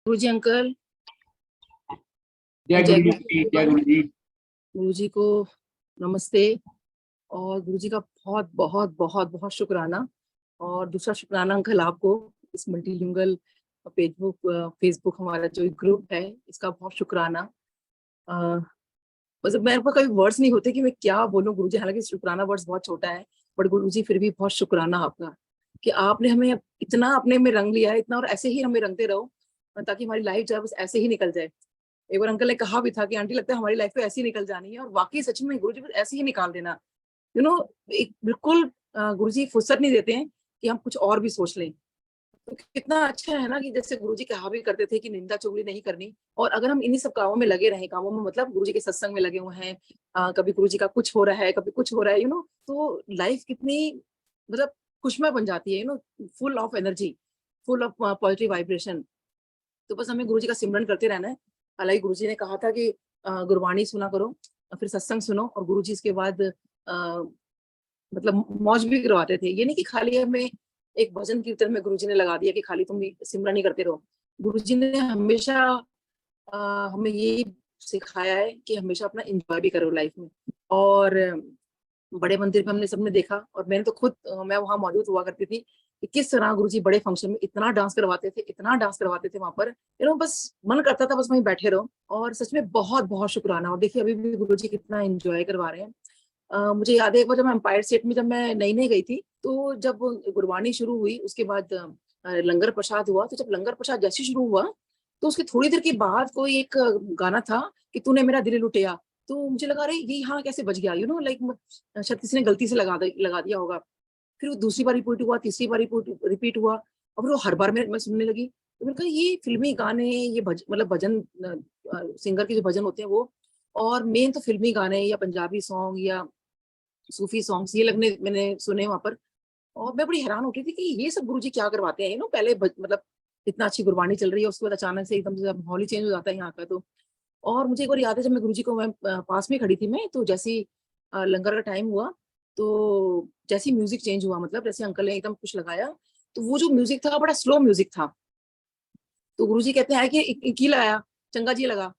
गुरु जी uncle, जय जय गुरु गुरु जी, जी। जय गुरु जी। गुरु जी को नमस्ते। और गुरु जी का बहुत बहुत बहुत बहुत शुक्राना। और दूसरा शुक्राना अंकल आपको, इस मल्टीलिंगुअल फेसबुक हमारा जो ग्रुप है, इसका बहुत शुक्राना। अ, मतलब मेरे पास कभी वर्ड्स नहीं होते कि मैं क्या बोलूं गुरु जी, हालांकि शुक्राना वर्ड्स बहुत छोटा है, बट गुरु जी फिर भी बहुत शुक्राना आपका कि आपने हमें इतना अपने में रंग लिया है, इतना, और ऐसे ही हमें रंगते रहो ताकि हमारी लाइफ जो है बस ऐसे ही निकल जाए। एक बार अंकल ने कहा भी था कि आंटी लगता है हमारी लाइफ तो ऐसी निकल जानी है, और वाकई सच में गुरुजी बस ऐसे ही निकाल देना। यू नो, एक बिल्कुल गुरुजी फुर्सत नहीं देते हैं कि हम कुछ और भी सोच लें। तो कितना अच्छा है ना कि जैसे गुरुजी कहा भी करते थे कि निंदा चुगली नहीं करनी, और अगर हम इन्हीं सब कामों में लगे रहे, कामों में मतलब गुरुजी के सत्संग में लगे हुए हैं, कभी गुरुजी का कुछ हो रहा है, कभी कुछ हो रहा है, तो लाइफ कितनी मतलब खुशमय बन जाती है, full of energy, full of positive vibration. तो बस हमें गुरुजी का सिमरन करते रहना है। हालांकि गुरुजी ने कहा था कि गुरबाणी सुना करो, फिर सत्संग सुनो, और गुरुजी इसके बाद मतलब मौज भी करवाते थे। ये नहीं कि खाली हमें एक भजन कीर्तन में गुरुजी ने लगा दिया कि खाली तुम सिमरन ही करते रहो। गुरुजी ने हमेशा अ, हमें ये सिखाया है कि हमेशा अपना एंजॉय भी करो लाइफ में। और बड़े मंदिर में हमने सबने देखा, और मैंने तो खुद मैं वहां मौजूद हुआ करती थी कि किस तरह गुरुजी बड़े फंक्शन में इतना डांस करवाते थे, इतना डांस करवाते थे वहां पर। बस मन करता था बस वहीं बैठे रहो। और सच में बहुत बहुत शुक्राना। और देखिए अभी भी गुरुजी कितना एंजॉय करवा रहे हैं। मुझे याद है एक बार जब मैं एम्पायर स्टेट में, जब मैं नई नई गई थी, तो जब गुरबाणी शुरू हुई उसके बाद लंगर प्रसाद हुआ। तो जब लंगर प्रसाद जैसे शुरू हुआ, तो उसके थोड़ी देर के बाद कोई एक गाना था कि तूने मेरा दिल लुटिया। तो मुझे लगा, अरे ये यहाँ कैसे बज गया, लाइक शायद किसी ने गलती से लगा दिया होगा। फिर वो दूसरी बार रिपीट हुआ, तीसरी बार रिपीट हुआ, और फिर वो हर बार मैं सुनने लगी। तो मैंने कहा ये फिल्मी गाने, ये मतलब भजन सिंगर के जो भजन होते हैं वो, और मेन तो फिल्मी गाने या पंजाबी सॉन्ग या सूफी सॉन्ग्स ये लगने मैंने सुने वहां पर। और मैं बड़ी हैरान होती थी कि ये सब गुरुजी क्या करवाते हैं। पहले मतलब इतना अच्छी गुरबानी चल रही है, उसके बाद अचानक से एकदम से माहौल ही चेंज हो जाता है यहाँ का। तो और मुझे एक बार याद है जब मैं गुरुजी को, मैं पास में खड़ी थी मैं, तो जैसे ही लंगर का टाइम हुआ, तो जैसे ही म्यूजिक चेंज हुआ, मतलब जैसे अंकल ने एकदम कुछ लगाया, तो वो जो म्यूजिक था बड़ा स्लो म्यूजिक था। तो गुरुजी कहते हैं कि की लगाया, चंगा जी लगा।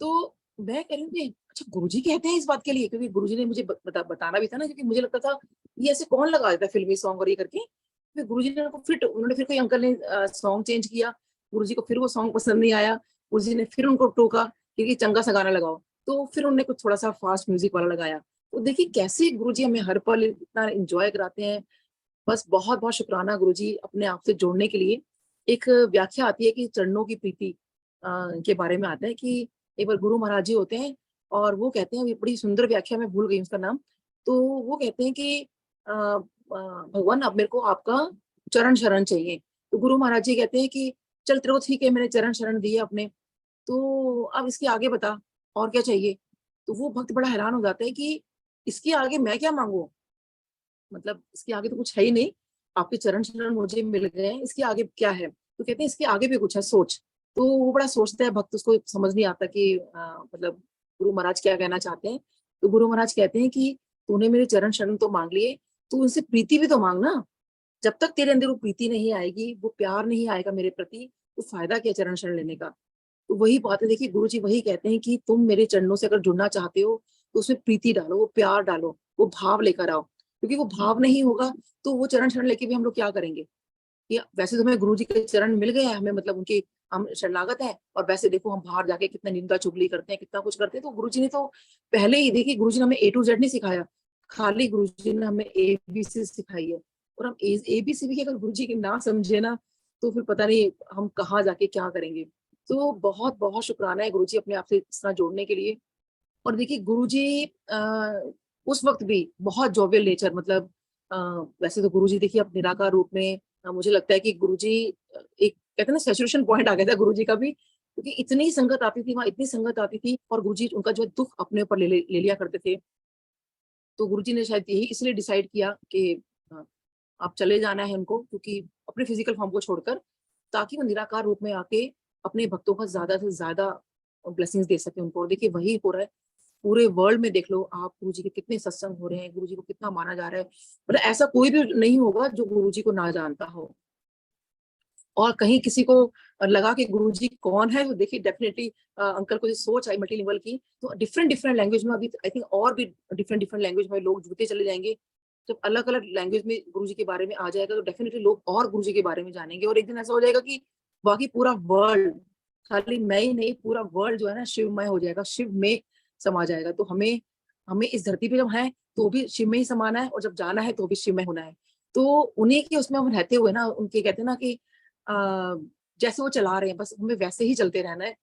तो मैं कह रही हूँ कि अच्छा गुरुजी कहते हैं इस बात के लिए, क्योंकि गुरुजी ने मुझे बताना भी था ना, क्योंकि मुझे लगता था ये ऐसे कौन लगा देता है फिल्मी सॉन्ग और ये करके। फिर गुरुजी ने उन्होंने फिर कोई अंकल ने सॉन्ग चेंज किया, गुरुजी को फिर वो सॉन्ग पसंद नहीं आया। गुरुजी ने फिर उनको टोका कि चंगा सा गाना लगाओ। तो फिर उन्होंने कुछ थोड़ा सा फास्ट म्यूजिक वाला लगाया। तो देखिए कैसे गुरुजी हमें हर पल इतना एंजॉय कराते हैं। बस बहुत बहुत शुक्राना गुरुजी अपने आप से जोड़ने के लिए। एक व्याख्या आती है कि चरणों की प्रीति के बारे में आता है कि एक बार गुरु महाराज जी होते हैं, और वो कहते हैं, ये बड़ी सुंदर व्याख्या, मैं भूल गई उसका नाम। तो वो कहते हैं कि भगवान अब मेरे को आपका चरण शरण चाहिए। तो गुरु महाराज जी कहते हैं कि चल तेरे को ठीक है, मैंने चरण शरण दिए अपने, तो अब इसके आगे बता और क्या चाहिए। तो वो भक्त बड़ा हैरान हो जाता है कि इसके आगे मैं क्या मांगू, मतलब इसके आगे तो कुछ है ही नहीं, आपके चरण शरण मुझे मिल गए हैं, इसके आगे क्या है। तो कहते हैं इसके आगे भी कुछ है, सोच। तो वो बड़ा सोचता है भक्त, उसको समझ नहीं आता कि मतलब गुरु महाराज क्या कहना चाहते हैं। तो गुरु महाराज कहते हैं कि तूने मेरे चरण शरण तो मांग लिए, तू उनसे प्रीति भी तो मांग ना। जब तक तेरे अंदर वो प्रीति नहीं आएगी, वो प्यार नहीं आएगा मेरे प्रति, तो फायदा क्या चरण शरण लेने का। तो वही बात है, देखिए गुरु जी वही कहते हैं कि तुम मेरे चरणों से अगर जुड़ना चाहते हो, तो उसमें प्रीति डालो, वो प्यार डालो, वो भाव लेकर आओ। क्योंकि वो भाव नहीं होगा तो वो चरण शरण लेके भी हम लोग क्या करेंगे। कि वैसे तो हमें गुरु जी के चरण मिल गए हैं, हमें मतलब उनकी हम शरणागत है, और वैसे देखो हम बाहर जाके कितना निंदा चुगली करते हैं, कितना कुछ करते हैं। तो गुरु जी ने तो पहले ही, देखिए गुरु जी ने हमें A to Z नहीं सिखाया, खाली गुरु जी ने हमें ABC सिखाई है। और हम ABC भी अगर गुरु जी की ना समझे ना, तो फिर पता नहीं हम कहाँ जाके क्या करेंगे। तो बहुत बहुत शुक्राना है गुरु जी अपने आप से इस तरह जोड़ने के लिए। और देखिए गुरुजी उस वक्त भी बहुत जोवियल नेचर, मतलब अ, वैसे तो गुरुजी देखिए अब निराकार रूप में, मुझे लगता है कि गुरुजी एक कहते हैं ना सैचुरेशन पॉइंट आ गया था गुरुजी का भी, क्योंकि इतनी संगत आती थी वहां, इतनी संगत आती थी, और गुरुजी उनका जो दुख अपने ऊपर ले लिया करते थे। तो गुरुजी ने शायद यही इसलिए डिसाइड किया कि अ, आप चले जाना है उनको, क्योंकि अपने फिजिकल फॉर्म को छोड़कर, ताकि वो निराकार रूप में आके अपने भक्तों का ज्यादा से ज्यादा ब्लेसिंग्स दे सके उनको। और देखिए वही हो रहा है पूरे वर्ल्ड में। देख लो आप गुरु जी के कितने सत्संग हो रहे हैं, गुरु जी को कितना माना जा रहा है। मतलब ऐसा कोई भी नहीं होगा जो गुरु जी को ना जानता हो। और कहीं किसी को लगा कि गुरुजी कौन है, तो देखिए डेफिनेटली अंकल को जो सोच आई मल्टीलिंगुअल की, तो डिफरेंट डिफरेंट लैंग्वेज में अभी आई थिंक और भी डिफरेंट डिफरेंट लैंग्वेज में लोग जुड़ते चले जाएंगे। जब अलग अलग लैंग्वेज में गुरुजी के बारे में आ जाएगा, तो डेफिनेटली लोग और गुरुजी के बारे में जानेंगे, और एक दिन ऐसा हो जाएगा कि बाकी पूरा वर्ल्ड, खाली मैं ही नहीं, पूरा वर्ल्ड जो है ना शिवमय हो जाएगा, शिव में समा जाएगा। तो हमें हमें इस धरती पे जब है तो भी शिव में ही समाना है, और जब जाना है तो भी शिव में होना है। तो उन्हीं के उसमें हम रहते हुए ना, उनके कहते हैं ना कि जैसे वो चला रहे हैं बस हमें वैसे ही चलते रहना है,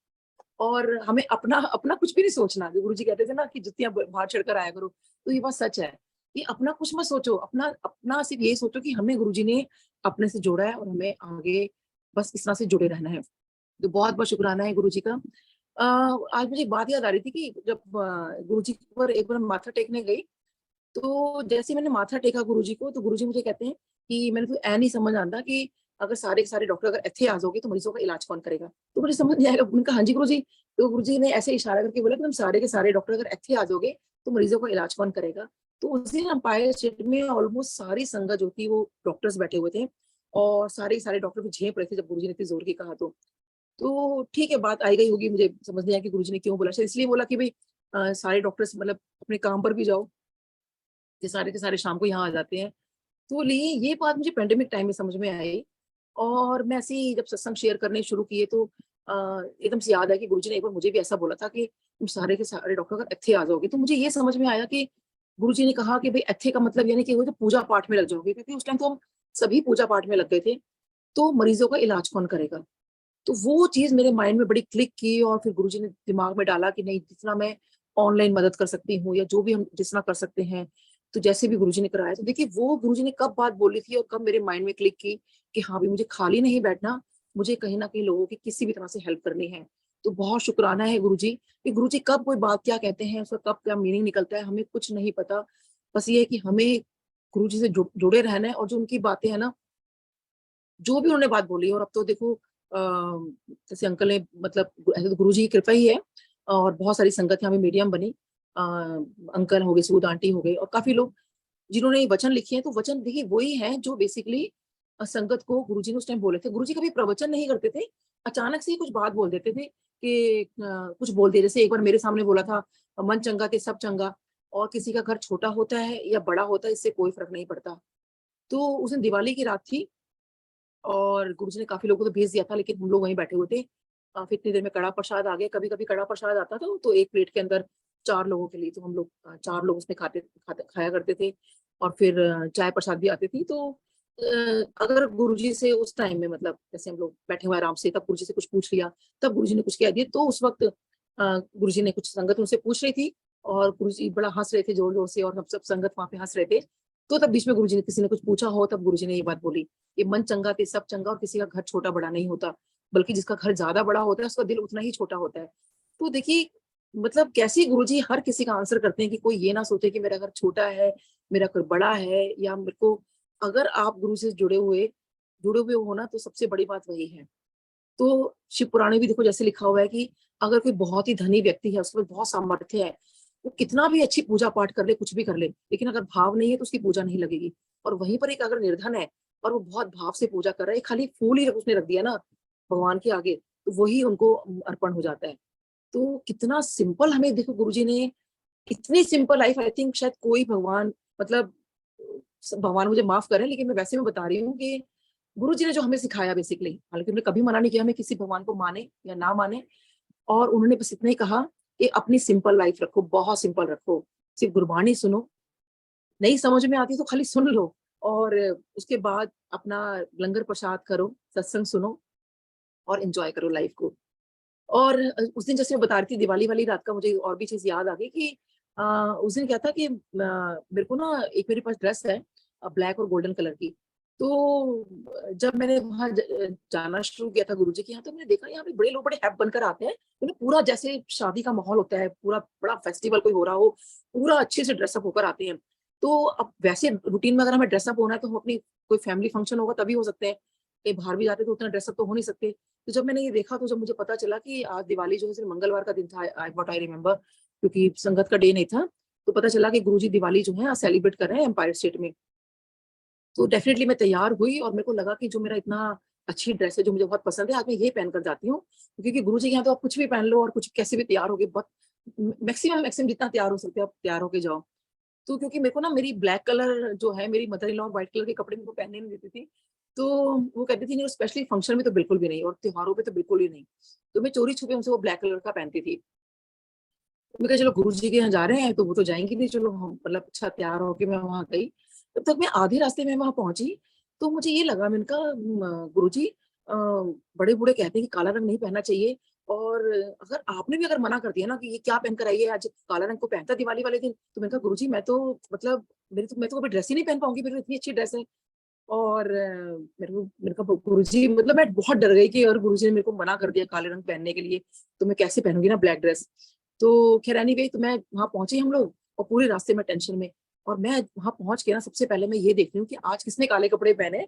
और हमें अपना अपना कुछ भी नहीं सोचना। जो गुरुजी कहते थे ना कि जुतियां बाहर चढ़कर आया करो, तो ये बात सच है कि अपना कुछ मत सोचो, अपना अपना सिर्फ ये सोचो कि हमें गुरुजी ने अपने से जोड़ा है और हमें आगे बस इस तरह से जुड़े रहना है। तो बहुत बहुत शुक्राना है गुरुजी का। आज मुझे एक बात याद आ रही थी कि जब गुरुजी पर एक बार माथा टेकने गई, तो जैसे मैंने माथा टेका गुरुजी को, तो गुरुजी मुझे कहते हैं कि मैंने तो ऐ नहीं समझ आता कि अगर सारे के सारे डॉक्टर अगर ਇੱਥੇ आ जाओगे तो मरीजों का इलाज कौन करेगा। तो मुझे समझ नहीं आएगा। उनका हाँ जी गुरुजी। तो गुरुजी ने ऐसे इशारा करके बोला कि तुम सारे के सारे डॉक्टर अगर ਇੱਥੇ आ जाओगे तो मरीजों का इलाज कौन करेगा। तो उस दिन अंपायर स्टेट में ऑलमोस्ट सारी संगत जो थी वो डॉक्टर्स बैठे हुए थे, और सारे के सारे डॉक्टर भी झेप रहे थे जब गुरुजी ने इतनी जोर की कहा। तो ठीक है, बात आई गई होगी, मुझे समझ नहीं आया कि गुरुजी ने क्यों बोला। शायद इसलिए बोला कि भाई सारे डॉक्टर्स मतलब अपने काम पर भी जाओ, ये सारे के सारे शाम को यहाँ आ जाते हैं। तो लिए ये बात मुझे पेंडेमिक टाइम में समझ में आई, और मैं ऐसे ही जब सत्संग शेयर करने शुरू किए तो एकदम से याद है कि गुरुजी ने एक बार मुझे भी ऐसा बोला था कि तुम सारे के सारे डॉक्टर अगर ਇੱਥੇ आ जाओगे। तो मुझे ये समझ में आया कि गुरुजी ने कहा कि भाई ਇੱਥੇ का मतलब यानी कि वो जो पूजा पाठ में लग जाओगे, क्योंकि उस टाइम तो हम सभी पूजा पाठ में लग गए थे। तो मरीजों का इलाज कौन करेगा। तो वो चीज मेरे माइंड में बड़ी क्लिक की, और फिर गुरुजी ने दिमाग में डाला कि नहीं, जितना मैं ऑनलाइन मदद कर सकती हूँ या जो भी हम जितना कर सकते हैं, तो जैसे भी गुरुजी ने कराया। तो देखिए वो गुरुजी ने कब बात बोली थी और कब मेरे माइंड में क्लिक की कि हाँ भी मुझे खाली नहीं बैठना, मुझे कहीं ना कहीं लोगों की किसी भी तरह से हेल्प करनी है। तो बहुत शुक्राना है गुरुजी कि गुरुजी कब कोई बात क्या कहते हैं, उसका कब क्या मीनिंग निकलता है, हमें कुछ नहीं पता। बस ये है कि हमें गुरुजी से जुड़े रहना है, और जो उनकी बातें हैं ना, जो भी उन्होंने बात बोली। और अब तो देखो जैसे अंकल ने मतलब ऐसे तो गुरु जी की कृपा ही है, और बहुत सारी संगत यहाँ पे मीडियम बनी। अंकल हो गए, सूद आंटी हो गए, और काफी लोग जिन्होंने ये वचन लिखे हैं। तो वचन देखिए वही है जो बेसिकली संगत को गुरुजी ने उस टाइम बोले थे। गुरुजी कभी प्रवचन नहीं करते थे, अचानक से ही कुछ बात बोल देते थे कि कुछ बोल दिया। जैसे एक बार मेरे सामने बोला था, मन चंगा ते सब चंगा, और किसी का घर छोटा होता है या बड़ा होता है इससे कोई फर्क नहीं पड़ता। तो उस दिन दिवाली की रात थी, और गुरुजी ने काफ़ी लोगों को तो भेज दिया था, लेकिन हम लोग वहीं बैठे हुए थे। फिर इतनी देर में कड़ा प्रसाद आ गया। कभी-कभी कड़ा प्रसाद आता था, तो एक प्लेट के अंदर 4 लोगों के लिए, तो हम लोग 4 लोग उसमें खाया करते थे, और फिर चाय प्रसाद भी आती थी। तो अगर गुरुजी से उस टाइम में मतलब जैसे हम लोग बैठे हुए आराम से, तब गुरुजी से कुछ पूछ लिया, तब गुरुजी ने कुछ कह दिया, तो उस वक़्त गुरुजी ने कुछ संगत उनसे पूछ रही थी, और गुरुजी बड़ा हँस रहे थे ज़ोर-ज़ोर से, और हम सब संगत वहाँ पे हँस रहे थे। तो तब बीच में गुरुजी ने, किसी ने कुछ पूछा हो, तब गुरुजी ने ये बात बोली कि मन चंगा ते सब चंगा, और किसी का घर छोटा बड़ा नहीं होता, बल्कि जिसका घर ज्यादा बड़ा होता है उसका दिल उतना ही छोटा होता है। तो देखिए मतलब कैसे गुरुजी हर किसी का आंसर करते हैं कि कोई ये ना सोचे कि मेरा घर छोटा है, मेरा घर बड़ा है, या मेरे को, अगर आप गुरु से जुड़े हुए हो ना, तो सबसे बड़ी बात वही है। तो शिव पुराण में भी देखो जैसे लिखा हुआ है कि अगर कोई बहुत ही धनी व्यक्ति है, उसके पास बहुत सामर्थ्य है, वो कितना भी अच्छी पूजा पाठ कर ले, कुछ भी कर ले, लेकिन अगर भाव नहीं है तो उसकी पूजा नहीं लगेगी। और वहीं पर एक अगर निर्धन है और वो बहुत भाव से पूजा कर रहा है, खाली फूल ही उसने रख दिया ना भगवान के आगे, तो वही उनको अर्पण हो जाता है। तो कितना सिंपल हमें देखो गुरुजी ने, इतनी सिंपल लाइफ, आई थिंक शायद कोई भगवान मतलब भगवान मुझे माफ करें, लेकिन मैं वैसे में बता रही हूँ कि गुरुजी ने जो हमें सिखाया बेसिकली, हालांकि उन्होंने कभी मना नहीं किया हमें किसी भगवान को माने या ना माने, और उन्होंने बस इतना ही कहा कि अपनी सिंपल लाइफ रखो, बहुत सिंपल रखो, सिर्फ गुरबाणी सुनो, नहीं समझ में आती तो खाली सुन लो, और उसके बाद अपना लंगर प्रसाद करो, सत्संग सुनो, और एंजॉय करो लाइफ को। और उस दिन जैसे मैं बता रही थी दिवाली वाली रात का, मुझे और भी चीज याद आ गई कि उस दिन क्या था कि मेरे को ना एक मेरे पास ड्रेस है ब्लैक और गोल्डन कलर की। तो जब मैंने वहां जाना शुरू किया था गुरुजी के यहाँ, तो मैंने देखा यहाँ पे बड़े लोग बड़े हैप बनकर आते हैं, मतलब पूरा जैसे शादी का माहौल होता है, पूरा बड़ा फेस्टिवल कोई हो रहा हो, पूरा अच्छे से ड्रेसअप होकर आते हैं। तो अब वैसे रूटीन में अगर हमें ड्रेसअप होना है तो हम अपनी कोई फैमिली फंक्शन होगा तभी हो सकते हैं, कहीं बाहर भी जाते तो उतना ड्रेसअप तो हो नहीं सकते। तो जब मैंने ये देखा, तो जब मुझे पता चला कि आज दिवाली जो है सिर्फ मंगलवार का दिन था, व्हाट आई रिमेम्बर, क्योंकि संगत का डे नहीं था, तो पता चला कि गुरुजी दिवाली जो है सेलिब्रेट कर रहे हैं एम्पायर स्टेट में। तो डेफिनेटली मैं तैयार हुई, और मेरे को लगा कि जो मेरा इतना अच्छी ड्रेस है जो मुझे बहुत पसंद है, आज मैं ये पहनकर जाती हूँ, क्योंकि गुरुजी के यहाँ तो आप कुछ भी पहन लो और कुछ कैसे भी तैयार होके बहुत मैक्सिमम मैक्सिमम जितना तैयार हो सकते हो आप तैयार होके जाओ। तो क्योंकि मेरे को ना मेरी ब्लैक कलर जो है, मेरी mother in law white colour के कपड़े मेरे को पहनने नहीं देती थी। तो वो कहती थी नहीं, स्पेशली फंक्शन में तो बिल्कुल भी नहीं और त्योहारों पे तो बिल्कुल ही नहीं। तो मैं चोरी-छुपे उनसे वो ब्लैक कलर का पहनती थी। मैंने कहा चलो गुरुजी के यहाँ जा रहे हैं तो वो तो जाएँगी नहीं, चलो हम मतलब अच्छा तैयार होके मैं वहाँ गई। तब तक मैं आधे रास्ते में वहाँ पहुँची, तो मुझे ये लगा, मैंने कहा गुरुजी बड़े-बूढ़े कहते हैं कि काला रंग नहीं पहनना चाहिए, और अगर आपने भी अगर मना कर दिया ना कि ये क्या पहन कर आई है आज, काला रंग को पहनता दिवाली वाले दिन, तो मैंने कहा गुरुजी मैं तो मतलब मैं तो कभी ड्रेस ही नहीं पहन पाऊँगी, मेरी तो इतनी अच्छी ड्रेस है। और मेरे को गुरुजी मतलब मैं बहुत डर गई कि अगर गुरुजी ने मेरे को मना कर दिया काले रंग पहनने के लिए, तो मैं कैसे पहनूँगी ना ब्लैक ड्रेस। तो खैर एनीवे तो मैं वहाँ पहुँची हम लोग, और पूरे रास्ते में टेंशन में, और मैं वहाँ पहुँच के ना सबसे पहले मैं ये देख रही हूँ कि आज किसने काले कपड़े पहने।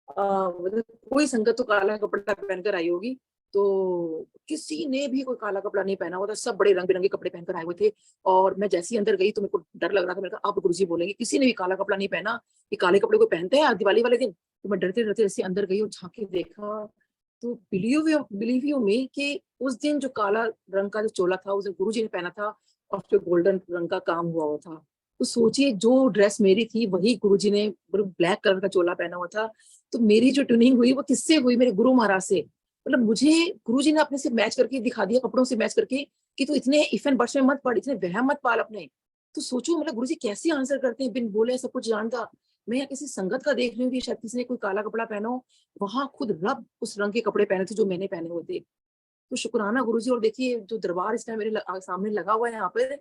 मतलब कोई संगत तो काला कपड़ा पहनकर आई होगी, तो किसी ने भी कोई काला कपड़ा नहीं पहना हुआ था, सब बड़े रंग-बिरंगे कपड़े पहनकर आए हुए थे। और मैं जैसे ही अंदर गई तो मेरे को डर लग रहा था, मैंने कहा अब गुरुजी बोलेंगे, किसी ने भी काला कपड़ा नहीं पहना, ये काले कपड़े कोई पहनते हैं दिवाली वाले दिन? तो मैं डरते-डरते जैसे अंदर गई और झाँक के देखा, तो बिलीव यू मी कि उस दिन जो काला रंग का जो चोला था, उस दिन गुरुजी ने पहना था, और उसपे गोल्डन रंग का काम हुआ हुआ था। तो सोचिए जो ड्रेस मेरी थी वही गुरुजी ने ब्लैक कलर का चोला पहना हुआ था। तो मेरी जो ट्यूनिंग हुई वो किससे हुई? मेरे गुरु महाराज से। मतलब मुझे गुरुजी ने अपने से मैच करके दिखा दिया, कपड़ों से मैच करके, कि तू इतने इफ एंड बट्स में मत पड़, इतने वहम मत पाल अपने। तो सोचो मतलब गुरुजी कैसे आंसर करते हैं बिन बोले, सब कुछ जानता। मैं यहाँ किसी संगत का देख रही हूँ कि शायद किसी ने कोई काला कपड़ा पहना हो, वहाँ खुद रब उस रंग के कपड़े पहने थे जो मैंने पहने हुए थे। तो शुक्राना गुरुजी। और देखिए जो दरबार इस टाइम मेरे सामने लगा हुआ है यहाँ पे,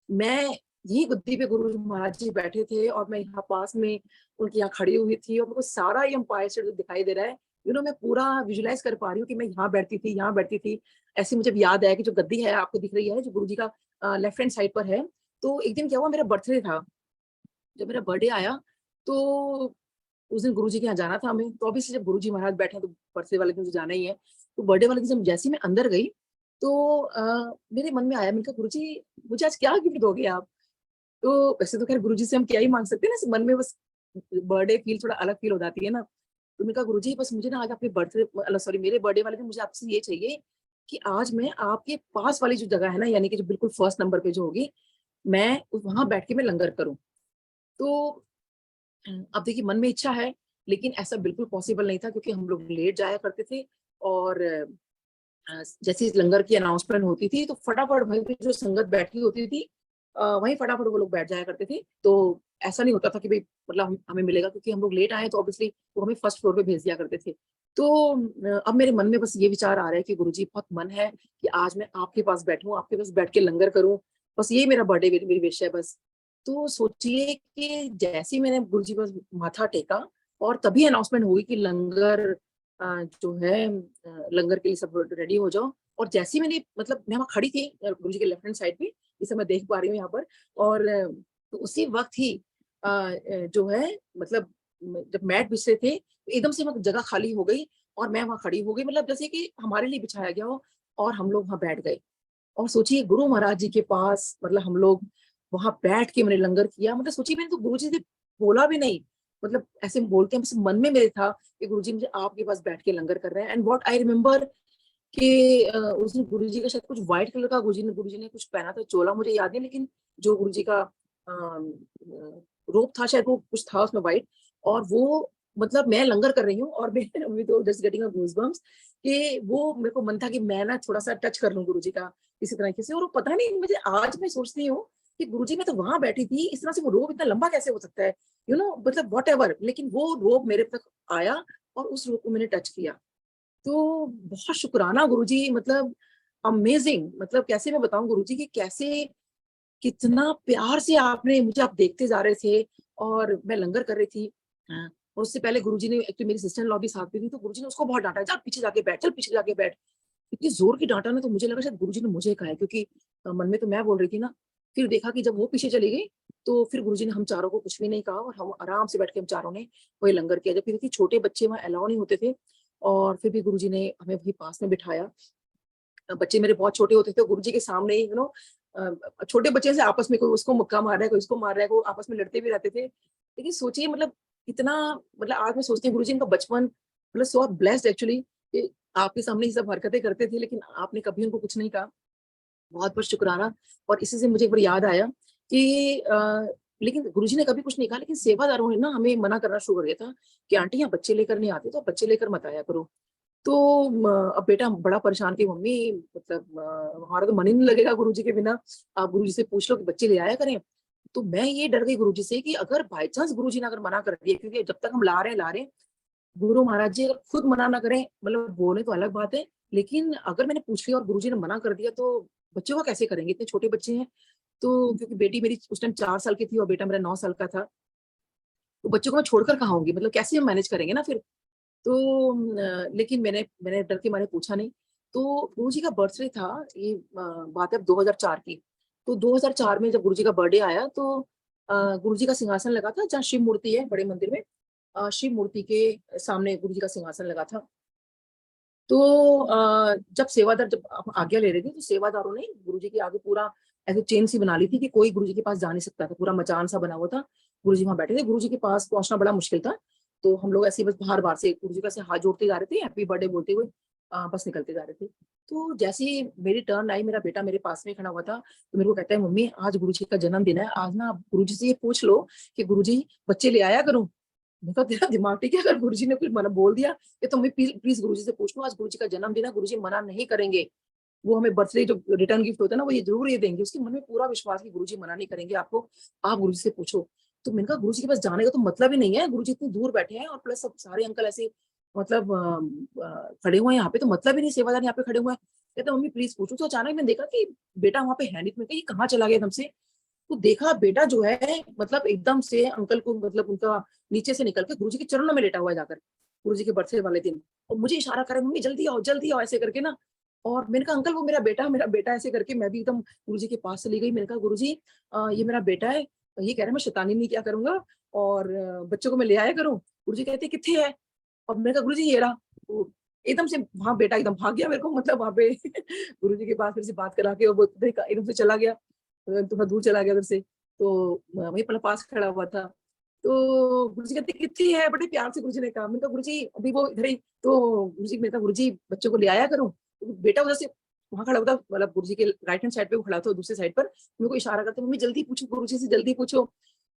मैं यही गद्दी पे गुरु महाराज जी बैठे थे और मैं यहाँ पास में उनके यहाँ खड़ी हुई थी, और मेरे को सारा ये एम्पायर स्टेट दिखाई दे रहा है। मैं पूरा विजुलाइज कर पा रही हूँ कि मैं यहाँ बैठती थी, यहाँ बैठती थी। ऐसे मुझे याद आया कि जो गद्दी है आपको दिख रही है, जो गुरु जी का लेफ्ट हैंड साइड पर है। तो एक दिन क्या हुआ, मेरा बर्थडे था। जब मेरा बर्थडे आया, तो उस दिन गुरुजी के यहाँ जाना था हमें, तो ऑब्वियसली जब गुरुजी महाराज बैठे हैं तो बर्थडे वाले दिन तो जाना ही है। तो बर्थडे वाले दिन जब जैसे ही मैं अंदर गई, तो मेरे मन में आया, मैंने कहा गुरुजी मुझे आज क्या गिफ्ट दोगे आप? तो वैसे तो खैर गुरुजी से हम क्या ही माँग सकते हैं ना, मन में बस बर्थडे फील थोड़ा अलग फील हो जाती है ना। तो मैंने कहा गुरुजी बस मुझे ना आज आपके बर्थडे सॉरी मेरे बर्थडे वाले दिन मुझे आपसे ये चाहिए कि आज मैं आपके पास वाली जो जगह है ना, यानी कि जो बिल्कुल फर्स्ट नंबर पे जो होगी, मैं वहाँ बैठ के मैं लंगर करूँ। तो अब देखिए मन में इच्छा है, लेकिन ऐसा बिल्कुल पॉसिबल नहीं था क्योंकि हम लोग लेट जाया करते थे, और जैसे ही लंगर की अनाउंसमेंट होती थी तो फटाफट वहीं पे जो संगत बैठी होती थी, वहीं फटाफट वो लोग बैठ जाया करते थे। तो ऐसा नहीं होता था कि भई मतलब हमें मिलेगा, क्योंकि हम लोग लेट आए तो ऑब्वियसली वो हमें फर्स्ट फ्लोर पे भेज दिया करते थे। तो अब मेरे मन में बस ये विचार आ रहा है कि गुरुजी बहुत मन है कि आज मैं आपके पास बैठूँ, आपके पास बैठ के लंगर करूँ। बस यही मेरा बर्थडे मेरी विश है बस। तो सोचिए कि जैसे ही मैंने गुरुजी के पास माथा टेका, और तभी अनाउंसमेंट हुई कि लंगर जो है लंगर के लिए सब रेडी हो जाओ। और जैसे ही मैंने मतलब मैं वहाँ खड़ी थी गुरुजी के लेफ्ट हैंड साइड पे, जिसे मैं देख पा रही हूँ यहाँ पर, और तो उसी वक़्त ही जो है मतलब जब मैट बिछ रहे थे, तो एकदम से वहाँ जगह खाली हो गई और मैं वहाँ खड़ी हो गई, मतलब जैसे कि हमारे लिए बिछाया गया हो, और हम लोग वहाँ बैठ गए। और सोचिए गुरु महाराज जी के पास मतलब हम लोग वहाँ बैठ के मैंने लंगर किया, मतलब सोचिए मैंने तो गुरुजी से बोला भी नहीं, मतलब ऐसे बोल के बस मन में मेरे था कि गुरुजी मुझे आपके पास बैठ के लंगर कर रहे हैं। एंड व्हाट आई रिमेंबर कि उस दिन गुरुजी का शायद कुछ व्हाइट कलर का गुरुजी ने कुछ पहना था, चोला मुझे याद नहीं, लेकिन जो गुरुजी का रोब था शायद वो कुछ था उसमें व्हाइट, और वो मतलब मैं लंगर कर रही हूँ और मैं अभी तो जस्ट गेटिंग अ गूज़बम्प्स कि वो मेरे को मन था कि मैं ना थोड़ा-सा टच कर लूँ गुरुजी का किसी तरीके से। और वो पता नहीं मुझे आज मैं सोचती हूँ कि गुरुजी मैं तो वहाँ बैठी थी, इस तरह से वो रोब इतना लंबा कैसे हो सकता है? मतलब व्हाटएवर, लेकिन वो रोब मेरे तक आया और उस रोब को मैंने टच किया। तो बहुत शुकराना गुरुजी, मतलब अमेज़िंग, मतलब कैसे मैं बताऊँ गुरुजी कि कैसे कितना प्यार से आपने मुझे आप देखते जा रहे थे और मैं लंगर कर रही थी। और उससे पहले गुरुजी ने एक्चुअली मेरी सिस्टर इन लॉ भी साथ में थी, तो गुरुजी ने उसको बहुत डाँटा, "जा पीछे जाके बैठ, चल पीछे जाके बैठ।" इतनी ज़ोर की डाँटा ना, तो मुझे लगा शायद गुरुजी ने मुझे कहा है, क्योंकि मन में तो मैं बोल रही थी ना। फिर देखा कि जब वो पीछे चली गई, तो फिर गुरुजी ने हम चारों को कुछ भी नहीं कहा और हम आराम से बैठ के हम चारों ने वही लंगर किया। जबकि देखिए छोटे बच्चे वहाँ अलाउ नहीं होते थे, और फिर भी गुरुजी ने हमें वहीं पास में बिठाया। बच्चे मेरे बहुत छोटे होते थे, गुरुजी के सामने ही छोटे बच्चे से आपस में कोई उसको मुक्का मार रहा है, कोई उसको मार रहा है, वो आपस में लड़ते भी रहते थे। लेकिन सोचिए मतलब इतना, मतलब आज मैं सोचती हूँ गुरुजी का बचपन मतलब सो ब्लेस्ड एक्चुअली कि आपके सामने ये सब हरकतें करते थे, लेकिन आपने कभी उनको कुछ नहीं कहा। बहुत बहुत शुक्राना। और इसी से मुझे एक बार याद आया कि लेकिन गुरुजी ने कभी कुछ नहीं कहा, लेकिन सेवादारों ने ना हमें मना करना शुरू कर दिया था कि आंटी यहाँ बच्चे लेकर नहीं आते, तो आप बच्चे लेकर मत आया करो। तो अब बेटा बड़ा परेशान कि मम्मी मतलब हमारा तो मन ही नहीं लगेगा गुरुजी के बिना, आप गुरुजी से पूछ लो कि बच्चे ले आया करें। तो मैं ये डर गई गुरुजी से कि अगर बाई चांस गुरुजी ने अगर मना कर दिया, क्योंकि जब तक हम ला रहे हैं, गुरु महाराज जी अगर खुद मना ना करें, मतलब बोले तो अलग बात है, लेकिन अगर मैंने पूछ लिया और गुरुजी ने मना कर दिया तो बच्चों का कैसे करेंगे, इतने छोटे बच्चे हैं। तो क्योंकि बेटी मेरी उस टाइम 4 साल की थी और बेटा मेरा 9 साल का था, तो बच्चों को मैं छोड़कर कहाँ होंगी, मतलब कैसे हम मैनेज करेंगे ना फिर। तो लेकिन मैंने मैंने डर के मारे पूछा नहीं। तो गुरुजी का बर्थडे था, ये बात है 2004 की। तो 2004 में जब गुरुजी का बर्थडे आया तो गुरुजी का सिंहासन लगा था जहाँ शिव मूर्ति है बड़े मंदिर में, शिव मूर्ति के सामने गुरुजी का सिंहासन लगा था। तो जब सेवादार जब आज्ञा ले रहे थे, तो सेवादारों ने गुरुजी के आगे पूरा ऐसे चेन सी बना ली थी कि कोई गुरुजी के पास जा नहीं सकता था, पूरा मचान सा बना हुआ था। गुरुजी वहां बैठे थे, गुरुजी के पास पहुंचना बड़ा मुश्किल था। तो हम लोग ऐसे ही बस बाहर बाहर से गुरुजी का से हाथ जोड़ते जा रहे थे, हैप्पी बर्थडे बोलते हुए बस निकलते जा रहे थे। तो जैसे ही मेरी टर्न आई, मेरा बेटा मेरे पास में खड़ा हुआ था, तो मेरे को कहता है मम्मी आज गुरुजी का जन्मदिन है, आज ना आप गुरुजी से ये पूछ लो कि गुरुजी बच्चे ले आया करूं। मैं कहा तेरा दिमाग ठीक है, अगर गुरुजी ने कुछ मना बोल दिया कि तुम प्लीज गुरुजी से पूछ लो, आज गुरुजी का जन्मदिन है, गुरुजी मना नहीं करेंगे। वो हमें बर्थडे जो रिटर्न गिफ्ट होता है ना, वो ये जरूर ये देंगे। उसके मन में पूरा विश्वास कि गुरुजी मना नहीं करेंगे आपको, आप गुरुजी से पूछो। तो मैंने कहा गुरुजी के पास जाने का तो मतलब ही नहीं है, गुरुजी इतनी दूर बैठे हैं और प्लस सब सारे अंकल ऐसे मतलब खड़े हुए हैं यहाँ पे, तो मतलब ही नहीं, सेवादार यहाँ पे खड़े हुए हैं। कहते मम्मी प्लीज पूछो। तो अचानक मैंने देखा कि बेटा वहां पे है नहीं, तो मैंने कहा ये कहाँ चला गया एकदम से। तो देखा बेटा जो है मतलब एकदम से अंकल को मतलब उनका नीचे से निकल के गुरुजी के चरणों में लेटा हुआ है जाकर, गुरुजी के बर्थडे वाले दिन। और मुझे इशारा करे मम्मी जल्दी आओ ऐसे करके ना। और मैंने कहा अंकल वो मेरा बेटा ऐसे करके मैं भी एकदम गुरुजी के पास चली गई। मैंने कहा गुरुजी ये मेरा बेटा है, ये कह रहा है मैं शैतानी नहीं क्या करूंगा और बच्चों को मैं ले आया करूं। गुरुजी कहते किथे है, और मैंने कहा गुरुजी ये रहा। वो एकदम से वहां बेटा एकदम भाग गया मेरे को, मतलब वहां पे गुरुजी के पास फिर से बात करा के और वो एकदम से चला गया, थोड़ा दूर चला गया उधर से। तो वही अपना पास खड़ा हुआ था। तो गुरुजी कहते कितनी है, बड़े प्यार से गुरुजी ने कहा। मैंने कहा गुरुजी अभी वो इधर ही। तो गुरुजी मैंने कहा गुरुजी बच्चों को ले आया करूं। तो बेटा उधर से वहां खड़ा हुआ था, मतलब गुरुजी के राइट हैंड साइड पे वो खड़ा था, दूसरी साइड पर मेरे को इशारा करते मम्मी जल्दी पूछो गुरुजी से, जल्दी पूछो।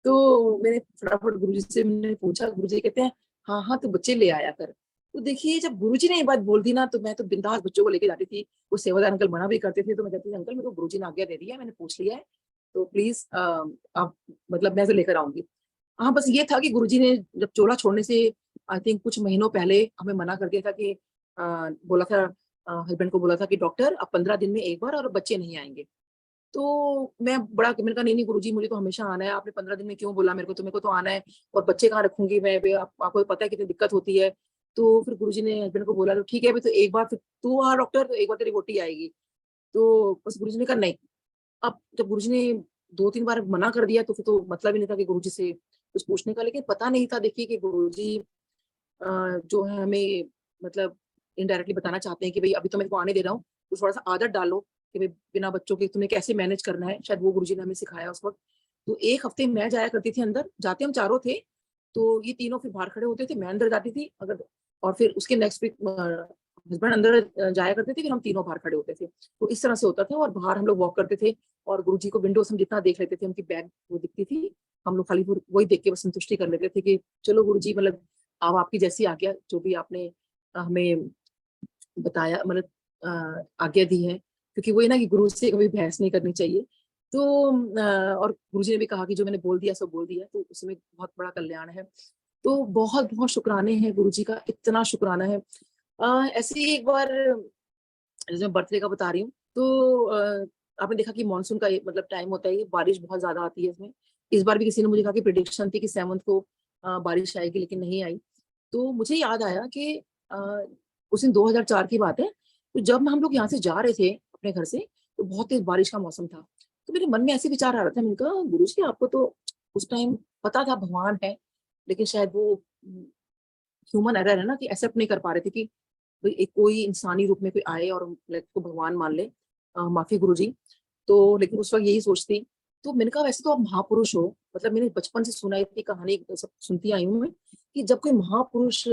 तो मैंने फटाफट गुरुजी से मैंने पूछा, गुरुजी कहते हैं हाँ हाँ तो बच्चे ले आया कर। तो देखिए जब गुरुजी ने ये बात बोल दी ना, तो मैं तो बिंदास बच्चों को लेके जाती थी। वो सेवादार अंकल मना भी करते थे, तो मैं कहती थी अंकल मेरे को गुरुजी ने आज्ञा दे दी है, मैंने पूछ लिया है, तो प्लीज आप मतलब मैं तो लेकर आऊंगी। हाँ बस ये था कि गुरुजी ने जब चोला छोड़ने से आई थिंक कुछ महीनों पहले हमें मना कर दिया था कि बोला था हस्बैंड को बोला था कि डॉक्टर अब 15 दिन में एक बार और बच्चे नहीं आएंगे। तो मैं बड़ा मैंने कहा नहीं गुरुजी मुझे तो हमेशा आना है, आपने 15 दिन में क्यों बोला मेरे को, तो मेरे को तो आना है। और बच्चे कहाँ रखूंगी मैं, आपको पता है कितनी दिक्कत होती है। तो फिर गुरुजी ने हस्बैंड को बोला तो ठीक है अभी तो एक बार फिर तू आ डॉक्टर, तो एक बार तेरी वोटी आएगी। तो बस गुरुजी ने कहा नहीं। अब जब गुरुजी ने 2-3 बार मना कर दिया, तो फिर तो मतलब ही नहीं था कि गुरुजी से कुछ पूछने का। लेकिन पता नहीं था देखिए कि गुरुजी जो है हमें मतलब इनडायरेक्टली बताना चाहते हैं कि भाई अभी तो मैं को आने दे रहा हूँ, तो थोड़ा सा आदत डालो कि भाई बिना बच्चों के तुम्हें कैसे मैनेज करना है। शायद वो गुरुजी ने हमें सिखाया उस वक्त। तो 1 हफ्ते मैं जाया करती थी अंदर, जाते हम चारों थे। तो ये तीनों फिर बाहर खड़े होते थे, मैं अंदर जाती थी अगर, और फिर उसके नेक्स्ट वीक हस्बैंड अंदर जाया करते थे, फिर हम तीनों बाहर खड़े होते थे। तो इस तरह से होता था और बाहर हम लोग वॉक करते थे। और गुरुजी को विंडो से हम जितना देख लेते थे, उनकी बैग वो दिखती थी, हम लोग खाली वही देख के बस संतुष्टि कर लेते थे कि चलो गुरुजी मतलब अब आपकी जैसी आज्ञा, जो भी आपने हमें बताया मतलब आज्ञा दी है। क्योंकि वही ना कि गुरु से कभी बहस नहीं करनी चाहिए। तो और गुरुजी ने भी कहा कि जो मैंने बोल दिया सो बोल दिया, तो उसमें बहुत बड़ा कल्याण है। तो बहुत बहुत शुक्राने हैं गुरुजी का, इतना शुक्राना है। ऐसे ही एक बार जैसे मैं बर्थडे का बता रही हूँ, तो आपने देखा कि मानसून का मतलब टाइम होता है, ये बारिश बहुत ज्यादा आती है इसमें। इस बार भी किसी ने मुझे कहा कि प्रिडिक्शन थी कि 7 को बारिश आएगी, लेकिन नहीं आई। तो मुझे याद आया कि अ, उस दिन 2004 की बात है। तो जब हम लोग यहाँ से जा रहे थे अपने घर से, तो बहुत तेज बारिश का मौसम था। तो मेरे मन में ऐसे विचार आ रहा था, मैंने कहा गुरु जी आपको तो उस टाइम पता था भगवान है, लेकिन शायद वो ह्यूमन एरर है ना कि एक्सेप्ट नहीं कर पा रहे थे कि भाई एक कोई इंसानी रूप में कोई आए और को भगवान मान ले। माफी गुरु जी। तो लेकिन उस वक्त यही सोचती। तो मैंने कहा वैसे तो आप महापुरुष हो, मतलब मैंने बचपन से सुना, इतनी कहानी सब सुनती आई हूँ मैं कि जब कोई महापुरुष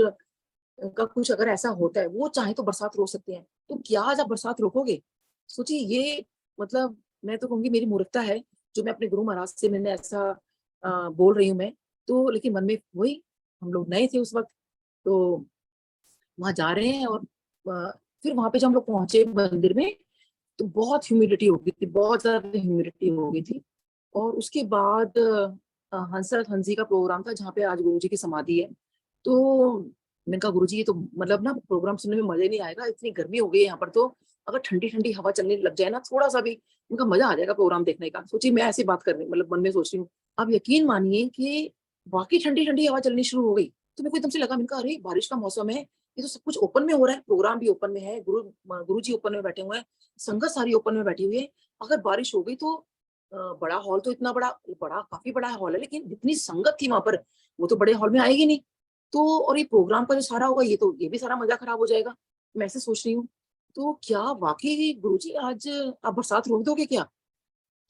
का कुछ अगर ऐसा होता है, वो चाहे तो बरसात रोक सकते हैं, तो क्या आज आप बरसात रोकोगे? सोचिए ये मतलब मैं तो कहूँगी मेरी मूर्खता है, जो मैं अपने गुरु महाराज से मैंने ऐसा बोल रही हूँ मैं, तो लेकिन मन में वही हम लोग नए थे उस वक़्त, तो वहाँ जा रहे हैं और फिर वहाँ पे जब हम लोग पहुँचे मंदिर में, तो बहुत ह्यूमिडिटी हो गई थी, बहुत ज़्यादा ह्यूमिडिटी हो गई थी। और उसके बाद हंसराज हंसी का प्रोग्राम था जहाँ पे आज गुरुजी की समाधि है। तो मैंने कहा गुरुजी ये तो मतलब ना प्रोग्राम सुनने में मज़ा ही नहीं आएगा, इतनी गर्मी हो गई है यहाँ पर तो, अगर ठंडी-ठंडी हवा चलने लग जाए ना थोड़ा-सा भी, उनका मज़ा आ जाएगा प्रोग्राम देखने का। सोचिए मैं ऐसी बात कर रही मतलब मन में सोच रही हूँ। आप यकीन मानिए कि वाक़ई ठंडी-ठंडी हवा चलनी शुरू हो गई। तो मेरे को एकदम से लगा मैंने कहा अरे! बारिश का मौसम है, ये तो सब कुछ ओपन में हो रहा है, प्रोग्राम भी ओपन में है, गुरुजी ओपन में बैठे हुए हैं, संगत सारी ओपन में बैठी हुई है। अगर बारिश हो गई तो बड़ा हॉल तो इतना बड़ा बड़ा काफ़ी बड़ा हॉल है, लेकिन जितनी संगत थी वहाँ पर, वो तो बड़े हॉल में आएगी नहीं। तो और ये प्रोग्राम का जो सारा होगा ये भी सारा मज़ा खराब हो जाएगा। मैं ऐसे सोच रही हूँ, तो क्या वाक़ई गुरुजी आज आप बरसात रोक दोगे क्या?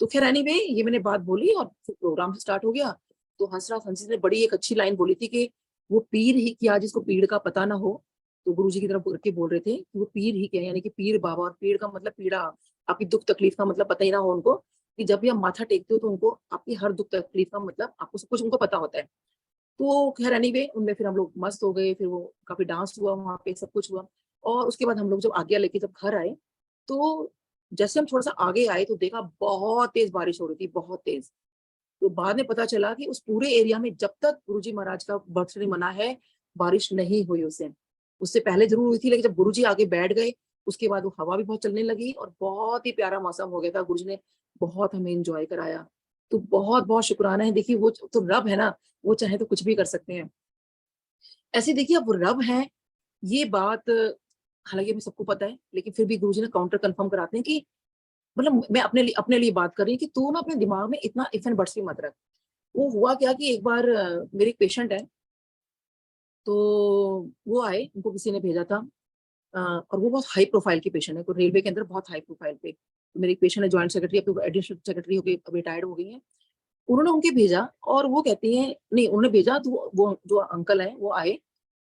तो ख़ैर एनीवे ये मैंने बात बोली और फिर प्रोग्राम स्टार्ट हो गया। तो हंसराज हंसी ने बड़ी एक अच्छी लाइन बोली थी कि वो पीर ही क्या जिसको पीड़ का पता ना हो। तो गुरुजी की तरफ करके बोल रहे थे कि वो पीर ही क्या यानी कि पीर बाबा और पीड़ का मतलब पीड़ा, आपकी दुःख तकलीफ का मतलब पता ही ना हो उनको, कि जब भी आप माथा टेकते हो तो उनको आपकी हर दुःख तकलीफ का मतलब आपको सब कुछ उनको पता होता है। तो ख़ैर एनीवे उनमें फिर हम लोग मस्त हो गए, फिर वो काफ़ी डांस हुआ वहाँ पे, सब कुछ हुआ और उसके बाद हम लोग जब आज्ञा लेके जब घर आए, तो जैसे हम थोड़ा-सा आगे आए तो देखा बहुत तेज़ बारिश हो रही थी, बहुत तेज़। तो बाद में पता चला कि उस पूरे एरिया में जब तक गुरुजी महाराज का बर्थडे मना है, बारिश नहीं हुई उस दिन। उससे पहले ज़रूर हुई थी लेकिन जब गुरुजी आगे बैठ गए, उसके बाद वो हवा भी बहुत चलने लगी और बहुत ही प्यारा मौसम हो गया था। गुरुजी ने बहुत हमें एन्जॉय कराया। तो बहुत-बहुत शुकराना है देखिए वो तो रब है ना, वो चाहे तो कुछ भी कर सकते हैं। ऐसे देखिए अब वो रब हैं, ये बात हालाँकि हमें सबको पता है, लेकिन फिर भी गुरुजी ने काउंटर कन्फर्म कराते हैं कि मतलब मैं अपने लिए बात कर रही हूँ कि तू ना अपने दिमाग में इतना इफ एंड बट्स भी मत रख। वो हुआ क्या कि एक बार मेरे एक पेशेंट है, तो वो आए, उनको किसी ने भेजा था और वो बहुत हाई प्रोफाइल की पेशेंट है, कोई रेलवे के अंदर बहुत हाई प्रोफाइल पे। तो मेरी एक पेशेंट है जॉइंट सेक्रेटरी, अब तो एडिशनल सेक्रेटरी हो गई, अब रिटायर्ड हो गई हैं। उन्होंने उनके भेजा और वो कहती हैं नहीं उन्होंने भेजा तो वो जो अंकल हैं वो आए,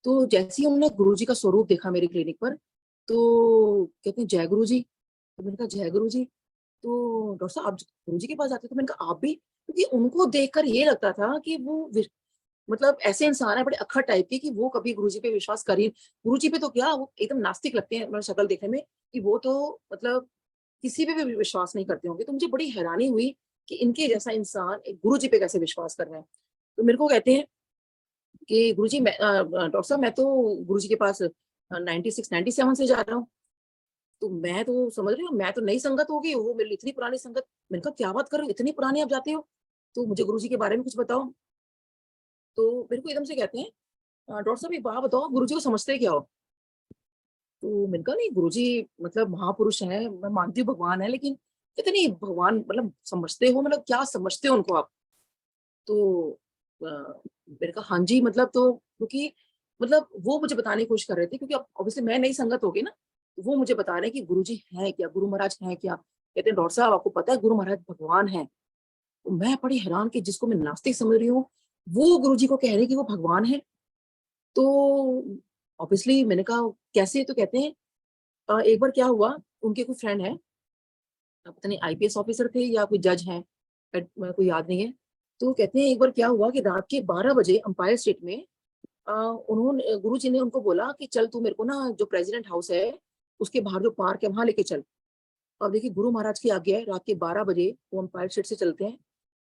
तो जैसे ही उन्होंने गुरुजी का स्वरूप देखा मेरी क्लिनिक पर, तो कहते हैं जय गुरुजी। तो मैंने कहा जय गुरुजी। तो डॉक्टर साहब आप गुरुजी के पास जाते हैं? तो मैंने कहा आप भी? क्योंकि उनको देखकर ये लगता था कि वो मतलब ऐसे इंसान है बड़े अक्खड़ टाइप के कि वो कभी गुरुजी पे विश्वास कर ही गुरुजी पे तो क्या वो एकदम नास्तिक लगते हैं मतलब शक्ल देखने में कि वो तो मतलब किसी पे भी विश्वास नहीं करते होंगे। तो मुझे बड़ी हैरानी हुई कि इनके जैसा इंसान एक गुरुजी पे कैसे विश्वास कर रहा है। तो मेरे को कहते हैं कि गुरुजी मैं डॉक्टर साहब मैं तो गुरुजी के पास 96-97 से जा रहा हूँ। तो मैं तो समझ रही हूँ, मैं तो नई संगत हो गई, वो मेरे लिए इतनी पुरानी संगत। मैंने कहा क्या बात कर रहे हो? इतनी पुरानी आप जाते हो? तो मुझे गुरुजी के बारे में कुछ बताओ। तो मेरे को एकदम से कहते हैं डॉक्टर साहब एक बात बताओ गुरुजी को समझते क्या हो? तो मैंने कहा नहीं गुरुजी मतलब महापुरुष हैं, मैं मानती हूँ भगवान है लेकिन कहते नहीं भगवान मतलब समझते हो मतलब क्या समझते हो उनको आप? तो मैंने कहा हाँ जी मतलब तो क्योंकि मतलब वो मुझे बताने की कोशिश कर रहे थे क्योंकि अब ऑब्वियसली मैं नई संगत हो गई ना, तो वो मुझे बता रहे हैं कि गुरुजी हैं क्या? गुरु महाराज हैं क्या? कहते हैं डॉक्टर साहब आपको पता है गुरु महाराज भगवान हैं। तो मैं बड़ी हैरान कि जिसको मैं नास्तिक समझ रही हूँ, वो गुरुजी को कह रहे हैं कि वो भगवान हैं। तो ऑब्वियसली मैंने कहा कैसे? तो कहते हैं एक बार क्या हुआ उनके कोई फ्रेंड है, पता नहीं आईपीएस ऑफिसर थे या कोई जज हैं, मेरे को याद नहीं है। तो कहते हैं एक बार क्या हुआ कि रात के 12 बजे एम्पायर स्टेट में उन्होंने गुरुजी ने उनको बोला कि चल तू मेरे को ना जो प्रेसिडेंट हाउस है, उसके बाहर जो पार्क है वहाँ लेके चल। अब देखिए गुरु महाराज की आज्ञा है, रात के 12 बजे वो एम्पायर स्टेट से चलते हैं,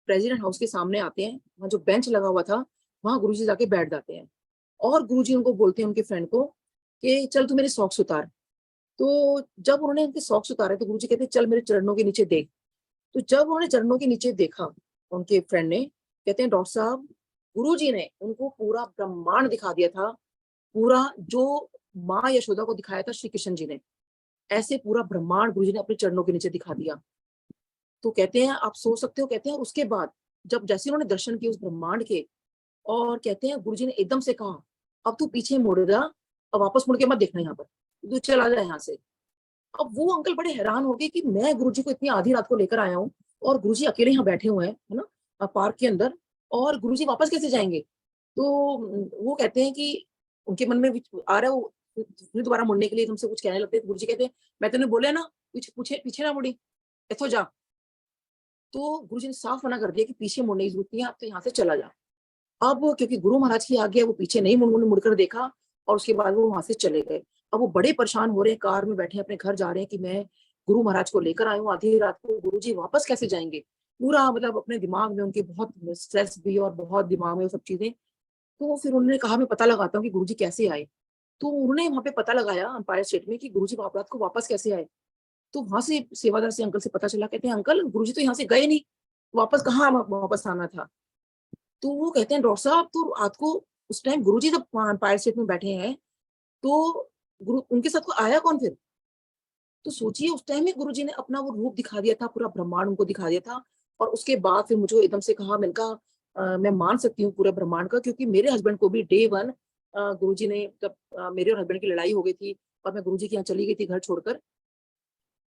प्रेसिडेंट हाउस के सामने आते हैं, वहाँ जो बेंच लगा हुआ था, वहाँ गुरुजी जाके बैठ जाते हैं। और गुरुजी उनको बोलते हैं उनके फ्रेंड को कि चल तू मेरे सॉक्स उतार। तो जब उन्होंने उनके सॉक्स उतारे तो गुरुजी कहते हैं चल मेरे चरणों के नीचे देख। तो जब उन्होंने चरणों के नीचे देखा, उनके फ्रेंड ने, कहते हैं डॉक्टर साहब, गुरुजी ने उनको पूरा ब्रह्मांड दिखा दिया था, पूरा जो माँ यशोदा को दिखाया था श्री कृष्ण जी ने, ऐसे पूरा ब्रह्मांड गुरुजी ने अपने चरणों के नीचे दिखा दिया। तो कहते हैं आप सोच सकते हो कहते हैं उसके बाद जब जैसे उन्होंने दर्शन किए उस ब्रह्मांड के और कहते हैं गुरुजी ने एकदम से कहा, "अब तू पीछे मुड़ जा, अब वापस मुड़ के मत देखना यहाँ पर, तू चला जा यहाँ से।" अब वो अंकल बड़े हैरान हो गए कि मैं गुरुजी को इतनी आधी रात को लेकर आया हूँ और गुरुजी अकेले यहाँ बैठे हुए हैं, है ना? पार्क के अंदर और गुरुजी वापस कैसे जाएँगे? तो वो कहते हैं कि उनके मन में आ रहा है, वो फिर दोबारा मुड़ने के लिए तुमसे कुछ कहने लगते हैं। गुरुजी कहते हैं, मैं तेने बोला ना पीछे ना मुड़ी, इथों जा। तो गुरुजी ने साफ मना कर दिया कि पीछे मुड़ने की जरूरत नहीं है, अब तो यहाँ से चला जा। अब क्योंकि गुरु महाराज की आज्ञा है, वो पीछे नहीं मुड़कर देखा और उसके बाद वो वहां से चले गए। अब वो बड़े परेशान हो रहे हैं, कार में बैठे अपने घर जा रहे हैं कि मैं गुरु महाराज को लेकर आया हूँ, आधी रात को गुरुजी वापस कैसे जाएंगे। पूरा मतलब अपने दिमाग में उनके बहुत स्ट्रेस भी और बहुत दिमाग में वो सब चीजें। तो फिर उन्होंने कहा मैं पता लगाता हूँ कि गुरुजी कैसे आए। तो उन्होंने वहां पे पता लगाया अंपायर स्टेट में कि गुरुजी रात को वापस कैसे आए। तो वहां से सेवादार से अंकल से पता चला, कहते हैं अंकल गुरुजी तो यहाँ से गए नहीं, वापस कहाँ वापस आना था। तो वो कहते हैं डॉक्टर साहब तो रात को उस टाइम गुरुजी जब एम्पायर स्टेट में बैठे हैं, तो गुरु उनके साथ को आया कौन फिर। तो सोचिए उस टाइम में गुरुजी ने अपना वो रूप दिखा दिया था, पूरा ब्रह्मांड उनको दिखा दिया था। और उसके बाद फिर मुझे एकदम से कहा, मैंने कहा मैं मान सकती हूँ पूरे ब्रह्मांड का, क्योंकि मेरे हस्बैंड को भी डे वन गुरुजी ने जब मेरे और हस्बैंड की लड़ाई हो गई थी और मैं गुरुजी के यहाँ चली गई थी घर छोड़कर,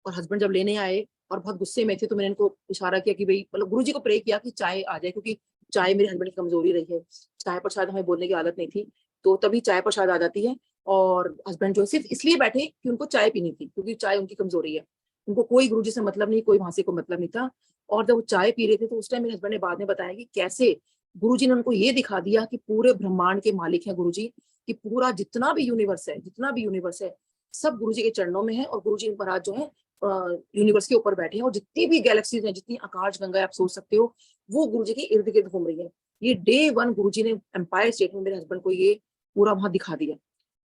और हस्बैंड जब लेने आए और बहुत गुस्से में थे, तो मैंने इनको इशारा किया कि भाई मतलब गुरुजी को प्रे किया कि चाय आ जाए, क्योंकि चाय मेरे हस्बैंड की कमजोरी रही है, चाय पर शायद हमें बोलने की आदत नहीं थी, तो तभी चाय पर शायद आ जाती है। और हस्बैंड जो है सिर्फ इसलिए बैठे कि उनको चाय पीनी थी, क्योंकि चाय उनकी कमजोरी है, उनको कोई गुरुजी से मतलब नहीं, कोई वहां से कोई मतलब नहीं था। और जब वो चाय पी रहे थे, तो उस टाइम मेरे हस्बैंड ने बाद में बताया कि कैसे गुरुजी ने उनको ये दिखा दिया कि पूरे ब्रह्मांड के मालिक है गुरुजी, कि पूरा जितना भी यूनिवर्स है, जितना भी यूनिवर्स है, सब गुरुजी के चरणों में है। और गुरुजी महाराज जो है यूनिवर्स के ऊपर बैठे हैं, और जितनी भी गैलेक्सीज हैं, जितनी आकाश गंगा आप सोच सकते हो, वो गुरुजी के इर्द गिर्द घूम रही है। ये डे वन गुरुजी ने एम्पायर स्टेट में मेरे हस्बैंड को ये पूरा वहां दिखा दिया।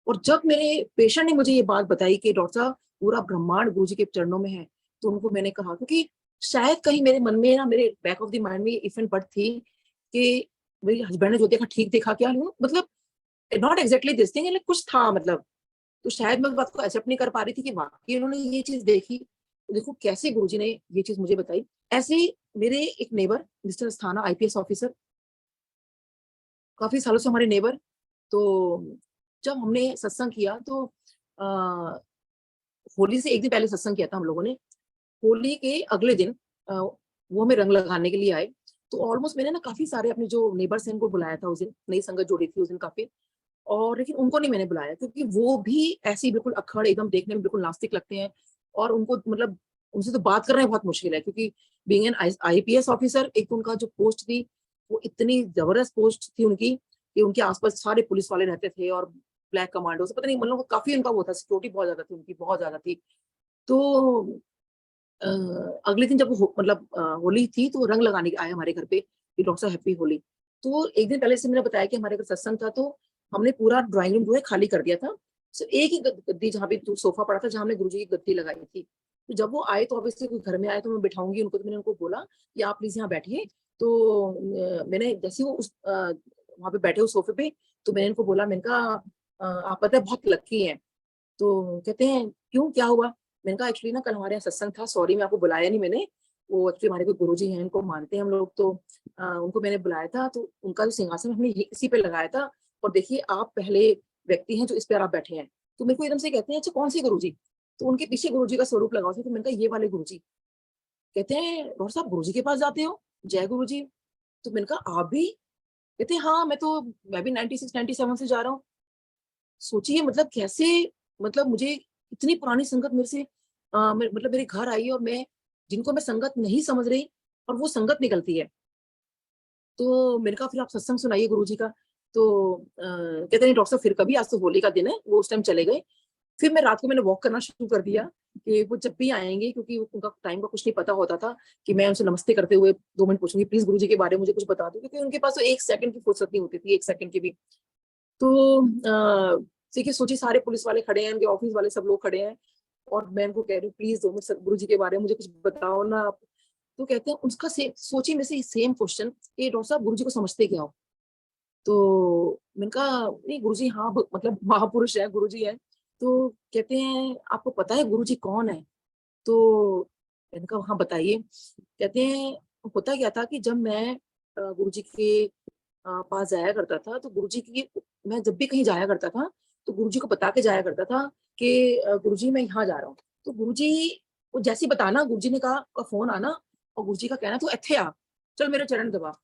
और जब मेरे पेशेंट ने मुझे ये बात बताई कि डॉक्टर साहब पूरा ब्रह्मांड गुरुजी के चरणों में है, तो उनको मैंने कहा, क्योंकि शायद कहीं मेरे मन में ना, मेरे बैक ऑफ द माइंड में ये इफेंट बट थी कि मेरे हस्बैंड ने जो देखा ठीक देखा क्या, मतलब नॉट एग्जैक्टली दिस थिंग, कुछ था मतलब। तो शायद मैं उस बात को एक्सेप्ट नहीं कर पा रही थी कि वाकई उन्होंने ये चीज देखी। तो देखो कैसे गुरुजी ने ये चीज मुझे बताई। ऐसे ही मेरे एक neighbour mister Asthana, IPS officer, काफी सालों से हमारे नेबर। तो जब हमने सत्संग किया, तो आ, होली से एक दिन पहले सत्संग किया था हम लोगों ने। होली के अगले दिन वो हमें रंग लगाने के लिए आए। तो ऑलमोस्ट मैंने ना काफी सारे अपने जो नेबर्स हैं उनको बुलाया था उस दिन, नई संगत जोड़ी थी उस दिन काफी। और लेकिन उनको नहीं मैंने बुलाया, क्योंकि वो भी ऐसे ही बिल्कुल अक्खड़, एकदम देखने में बिल्कुल नास्तिक लगते हैं। और उनको मतलब उनसे तो बात करना बहुत मुश्किल है, क्योंकि बीइंग एन आईपीएस ऑफिसर, एक तो उनका जो पोस्ट थी वो इतनी जबरदस्त पोस्ट थी उनकी, कि उनके आसपास सारे पुलिस वाले रहते थे और ब्लैक कमांडो से पता नहीं, मतलब काफी उनका वो था, सिक्योरिटी बहुत ज्यादा थी उनकी, बहुत ज्यादा थी। तो अ, अगले दिन जब मतलब होली थी, तो वो रंग लगाने आए हमारे घर पे कि डॉक्टर साहब हैप्पी होली। तो एक दिन पहले से मैंने बताया कि हमारे घर सत्संग था, तो हमने पूरा ड्राइंग रूम जो है खाली कर दिया था। एक ही गद्दी जहाँ पे सोफा पड़ा था, जहाँ हमने गुरुजी की गद्दी लगाई थी। तो जब वो आए, तो ऑब्वियसली कोई घर में आए तो मैं बिठाऊंगी उनको, तो मैंने उनको बोला कि आप प्लीज यहाँ बैठिए। तो मैंने जैसे वो उस वहां पे बैठे उस सोफे पे, तो मैंने इनको बोला, मैंने कहा आप पता है बहुत लकी हैं। तो कहते हैं क्यों, क्या हुआ। मैंने कहा एक्चुअली ना कल हमारे यहाँ सत्संग था, सॉरी मैं आपको बुलाया नहीं मैंने। वो एक्चुअली हमारे कोई गुरुजी हैं, इनको मानते हैं हम लोग, तो उनको मैंने बुलाया था, तो उनका जो सिंहासन हमने इसी पे लगाया था। और देखिए आप पहले व्यक्ति हैं जो इस पर आप बैठे हैं। तो मेरे को एकदम से कहते हैं अच्छा कौन सी गुरुजी। तो उनके पीछे गुरुजी का स्वरूप लगा हुआ था, तो मैंने कहा ये वाले गुरुजी। कहते हैं डॉक्टर साहब गुरुजी के पास जाते हो, जय गुरुजी। तो मैंने कहा आप भी। कहते हैं हाँ मैं भी 96 97 से जा रहा हूँ। सोचिए मतलब कैसे, मतलब मुझे इतनी पुरानी संगत मेरे से मतलब मेरे घर आई, और मैं जिनको मैं संगत नहीं समझ रही, और वो संगत निकलती है। तो मैंने कहा फिर आप सत्संग सुनाइए गुरुजी का। तो कहते नहीं डॉक्टर साहब फिर कभी, आज तो होली का दिन है, वो उस टाइम चले गए। फिर मैं रात को मैंने वॉक करना शुरू कर दिया कि वो जब भी आएंगे, क्योंकि उनका टाइम का कुछ नहीं पता होता था, कि मैं उनसे नमस्ते करते हुए 2 मिनट पूछूंगी प्लीज गुरुजी के बारे में मुझे कुछ बता दो, क्योंकि उनके पास तो 1 सेकंड की फुर्सत नहीं होती थी, 1 सेकंड की भी। तो देखिए सोचिए सारे पुलिस वाले खड़े हैं, उनके ऑफिस वाले सब लोग खड़े हैं, और मैं उनको कह रही हूँ प्लीज 2 मिनट सदगुरु जी के बारे में मुझे कुछ बताओ ना आप। तो कहते हैं उसका सेम, सोचिए में से सेम क्वेश्चन कि डॉक्टर साहब गुरु जी को समझते क्या हो। तो मैंने कहा नहीं गुरु जी, हाँ मतलब महापुरुष है गुरु जी है। तो कहते हैं आपको पता है गुरु जी कौन है। तो मैंने कहा हाँ बताइए। कहते हैं होता क्या था कि जब मैं गुरु जी के पास जाया करता था, तो गुरुजी की, मैं जब भी कहीं जाया करता था, तो गुरुजी को बता के जाया करता था कि गुरुजी मैं यहाँ जा रहा हूँ। तो गुरुजी वो जैसे ही बताना, गुरुजी ने कहा का फोन आना, और गुरुजी का कहना तू इत्थे आ, चल मेरे चरण दबा।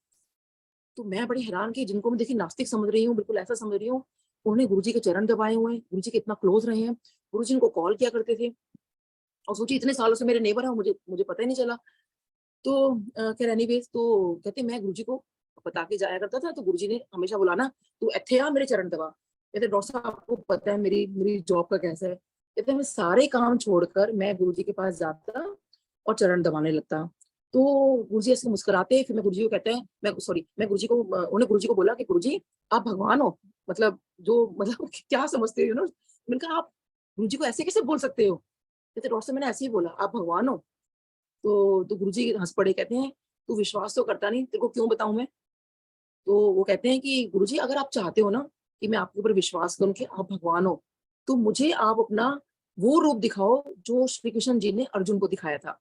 तो मैं बड़ी हैरान की, जिनको मैं देखिए नास्तिक समझ रही हूँ, बिल्कुल ऐसा समझ रही हूँ, उन्होंने गुरुजी के चरण दबाए हुए हैं, गुरुजी के इतना क्लोज रहे हैं, गुरुजी उनको कॉल किया करते थे और सोचिए इतने सालों से मेरे नेबर हैं, मुझे मुझे पता ही नहीं चला। तो खैर एनीवेज, तो कहते मैं गुरुजी को बता के जाया करता था, तो गुरुजी ने हमेशा बोला ना, तू इत्थे आ मेरे चरण दबा। कहते डॉक्टर साहब आपको पता है मेरी मेरी जॉब का कैसा है। कहते मैं सारे काम छोड़कर मैं गुरुजी के पास जाता और चरण दबाने लगता। तो गुरुजी ऐसे मुस्कुराते, फिर मैं गुरुजी को कहते हैं, मैं गुरुजी को उन्हें गुरुजी को बोला कि गुरुजी आप भगवान हो, मतलब जो मतलब क्या समझते हो, मैंने कहा आप गुरुजी को ऐसे कैसे बोल सकते हो। कहते डॉक्टर साहब मैंने ऐसे ही बोला, आप भगवान हो। तो गुरुजी हंस पड़े, कहते हैं तू विश्वास तो करता नहीं, तेरे को क्यों बताऊं मैं। तो वो कहते हैं कि गुरुजी अगर आप चाहते हो ना कि मैं आपके ऊपर विश्वास करूं कि आप भगवान हो, तो मुझे आप अपना वो रूप दिखाओ जो श्री कृष्ण जी ने अर्जुन को दिखाया था।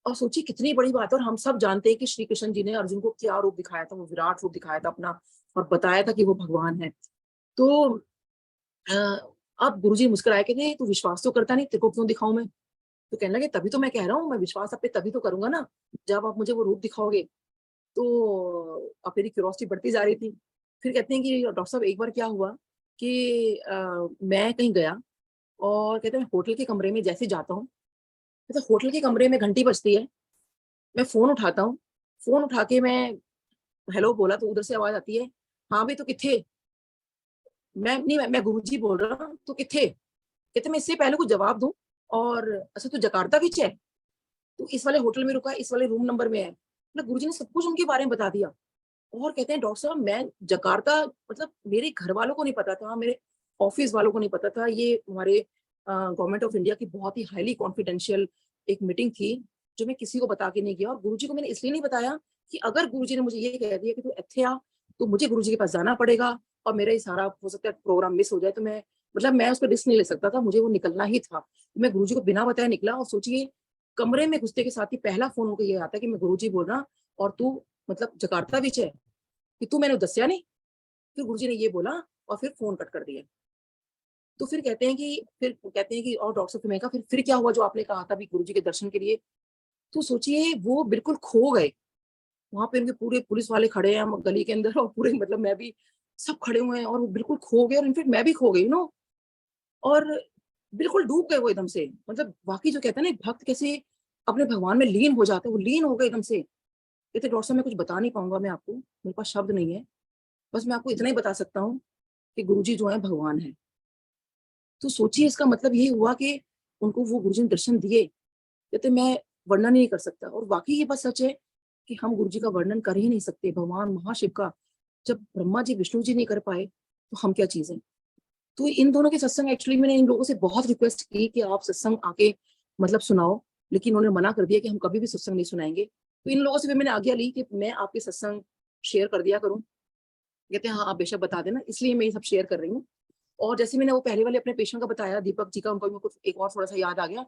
और सोचिए कितनी बड़ी बात है, और हम सब जानते हैं कि श्री कृष्ण जी ने अर्जुन को क्या रूप दिखाया था, वो विराट रूप दिखाया था अपना, और बताया था कि वो भगवान है। तो अब गुरुजी मुस्कुराए, कहते तू विश्वास तो करता नहीं, तेरे को क्यों दिखाऊं मैं। तो कहने लगे तभी तो मैं कह रहा हूँ, मैं विश्वास आप पे तभी तो करूंगा ना जब आप मुझे वो रूप दिखाओगे। तो अब मेरी क्यूरियोसिटी बढ़ती जा रही थी। फिर कहते हैं कि डॉक्टर साहब एक बार क्या हुआ कि मैं कहीं गया, और कहते हैं मैं होटल के कमरे में जैसे जाता हूँ, तो होटल के कमरे में घंटी बजती है, मैं फोन उठाता हूँ, फोन उठा के मैं हेलो बोला तो उधर से आवाज आती है, हाँ भाई तो किथे। मैं नहीं, मैं गुरुजी बोल रहा हूँ, तो किथे। कहते मैं इससे पहले कुछ जवाब दूं, और अच्छा तू जकार्ता बीच है, तो इस वाले होटल में रुका है, इस वाले रूम नंबर में है। मतलब गुरुजी ने सब कुछ उनके बारे में बता दिया। और कहते हैं डॉक्टर साहब मैं जकार्ता, मतलब मेरे घर वालों को नहीं पता था, मेरे ऑफिस वालों को नहीं पता था, ये हमारे गवर्नमेंट ऑफ इंडिया की बहुत ही हाईली कॉन्फिडेंशियल एक मीटिंग थी जो मैं किसी को बता के नहीं गया। और गुरुजी को मैंने इसलिए नहीं बताया कि अगर गुरुजी ने मुझे ये कह दिया कि तू इत्थे आ, तो मुझे गुरुजी के पास जाना पड़ेगा, और मेरा ये सारा हो सकता है प्रोग्राम मिस हो जाए, तो मैं मतलब मैं उस पर रिस्क नहीं ले सकता था, मुझे वो निकलना ही था। तो मैं गुरुजी को बिना बताए निकला, और सोचिए कमरे में घुसते के साथ ही पहला फोन उनको ये आता है कि मैं गुरुजी बोल रहा, और तू मतलब जकार्ता बीच है, कि तू मैंने दसिया नहीं। फिर गुरुजी ने ये बोला और फिर फोन कट कर दिया। तो फिर कहते हैं कि और डॉक्टर साहब, मैं कहा फिर क्या हुआ जो आपने कहा था भी गुरुजी के दर्शन के लिए। तो सोचिए वो बिल्कुल खो गए। वहां पे उनके पूरे पुलिस वाले खड़े हैं गली के अंदर, और पूरे मतलब मैं भी, सब खड़े हुए हैं, और वो बिल्कुल खो गए, और इनफेक्ट मैं भी खो गई और बिल्कुल डूब गए वो एकदम से। मतलब वाकई जो कहते हैं ना एक भक्त कैसे अपने भगवान में लीन हो जाता है, वो लीन हो गए एकदम से। कहते डॉक्टर साहब मैं कुछ बता नहीं पाऊंगा, मैं आपको, मेरे पास शब्द नहीं है, बस मैं आपको इतना ही बता सकता हूँ कि गुरुजी जो है भगवान है। तो सोचिए इसका मतलब यही हुआ कि उनको वो गुरुजी ने दर्शन दिए। कहते मैं वर्णन ही नहीं कर सकता, और वाकई ये बात सच है कि हम गुरुजी का वर्णन कर ही नहीं सकते, भगवान महाशिव का। जब ब्रह्मा जी विष्णु जी नहीं कर पाए तो हम क्या चीज है। तो इन दोनों के सत्संग एक्चुअली मैंने इन लोगों से बहुत रिक्वेस्ट की कि आप सत्संग आके मतलब सुनाओ, लेकिन उन्होंने मना कर दिया कि हम कभी भी सत्संग नहीं सुनाएंगे। तो इन लोगों से भी मैंने आज्ञा ली कि मैं आपके सत्संग शेयर कर दिया करूं। कहते हैं हाँ आप बेशक बता देना, इसलिए मैं ये सब शेयर कर रही हूँ। और जैसे मैंने वो पहले वाले अपने पेशेंट का बताया दीपक जी का, उनका भी मेरे को एक और थोड़ा सा याद आ गया।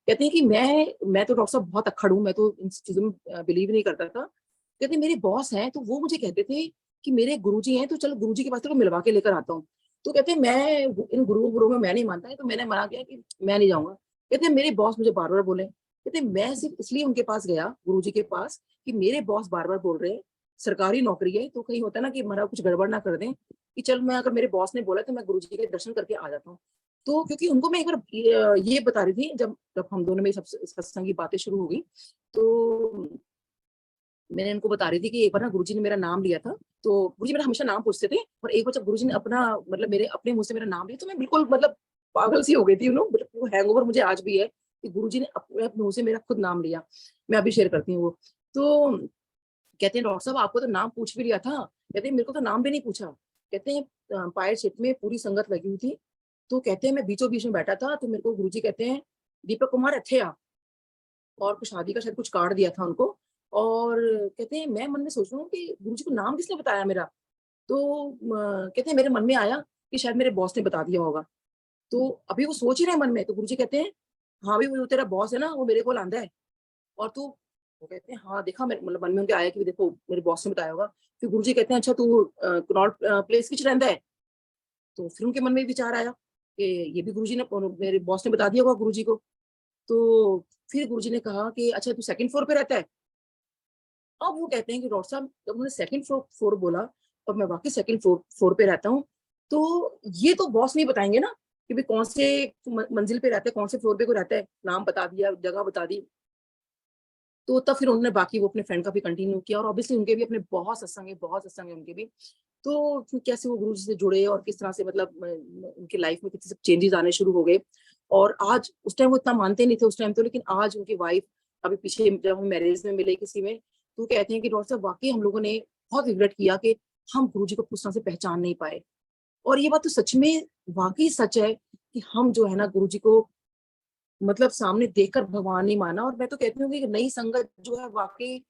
कहते हैं कि मैं तो डॉक्टर साहब बहुत अक्खड़ हूँ, मैं तो इन चीजों में बिलीव नहीं करता था। कहते हैं मेरे बॉस हैं तो वो मुझे कहते थे कि मेरे गुरुजी हैं तो चलो गुरुजी के पास तेरे को मिलवा के लेकर आता हूँ। तो कहते हैं मैं इन गुरु में मैं नहीं मानता है, तो मैंने मना किया कि मैं नहीं जाऊंगा। कहते हैं मेरे बॉस मुझे बार बार बोले, कहते हैं मैं सिर्फ इसलिए उनके पास गया गुरुजी के पास कि मेरे बॉस बार बार बोल रहे हैं सरकारी नौकरी है, तो कहीं होता है ना कि हमारा कुछ गड़बड़ ना कर दें, कि चल मैं अगर मेरे बॉस ने बोला तो मैं गुरुजी के दर्शन करके आ जाता हूँ। तो क्योंकि उनको मैं एक बार ये बता रही थी, जब जब हम दोनों में सब सत्संग की बातें शुरू हो गई, तो मैंने इनको बता रही थी कि एक बार ना गुरुजी ने मेरा नाम लिया था। तो गुरुजी मेरा हमेशा नाम पूछते थे, और एक बार जब गुरुजी ने अपना मतलब मेरे अपने मुंह से मेरा नाम लिया, तो मैं बिल्कुल मतलब पागल सी हो गई थी, मतलब वो हैंगओवर मुझे आज भी है कि गुरुजी ने अपने मुंह से मेरा खुद नाम लिया। मैं अभी शेयर करती हूँ वो। तो कहते हैं डॉक्टर साहब आपको तो नाम पूछ भी लिया था। कहते हैं मेरे को तो नाम भी नहीं पूछा। कहते हैं पायर सेट में पूरी संगत लगी हुई थी। तो कहते हैं मैं बीचों बीच में बैठा था, तो मेरे को गुरुजी कहते हैं दीपक कुमार अच्छे आ, और कुछ शादी का शायद कुछ कार्ड दिया था उनको। और कहते हैं मैं मन में सोच रहा हूँ कि गुरुजी को नाम किसने बताया मेरा। तो कहते हैं मेरे मन में आया कि शायद मेरे बॉस ने बता दिया होगा। तो अभी वो सोच ही रहे मन में, तो गुरुजी कहते हैं हाँ भाई वो तेरा बॉस है ना, वो मेरे को आंदा है, और तू। वो कहते हैं हाँ देखा, मेरे मतलब मन में उनके आया कि देखो मेरे बॉस ने बताया होगा। फिर गुरुजी कहते हैं अच्छा तू कनॉट प्लेस किच रहता है। तो फिर उनके मन में विचार आया कि ये भी गुरुजी ने मेरे बॉस ने बता दिया होगा गुरुजी को। तो फिर गुरुजी ने कहा कि अच्छा तू सेकंड फ्लोर पे रहता है। अब वो कहते हैं कि डॉक्टर साहब जब उन्होंने सेकंड फ्लोर फ्लोर बोला, और मैं वाकई सेकंड फ्लोर फ्लोर पे रहता हूँ। तो ये तो बॉस नहीं बताएंगे ना कि भाई कौन से मंजिल पे रहता है, कौन से फ्लोर पे को रहता है, नाम बता दिया, जगह बता दी। तो तब फिर उन्होंने बाकी वो अपने फ्रेंड का भी कंटिन्यू किया, और ऑब्वियसली उनके भी अपने बहुत सत्संग है उनके भी। तो फिर कैसे वो गुरु जी से जुड़े और किस तरह से मतलब उनकी लाइफ में कितने सब चेंजेस आने शुरू हो गए। और आज, उस टाइम वो इतना मानते नहीं थे उस टाइम तो, लेकिन आज उनकी वाइफ, अभी पीछे जब हम मैरिज में मिले किसी में, तो कहते हैं कि डॉक्टर साहब वाकई हम लोगों ने बहुत रिग्रेट किया कि हम गुरु जी को पूरी तरह से पहचान नहीं पाए। और ये बात तो सच में वाकई सच है कि हम जो है ना गुरु जी को मतलब सामने देखकर भगवान नहीं माना। और मैं तो कहती हूँ कि नई संगत जो है वाकई,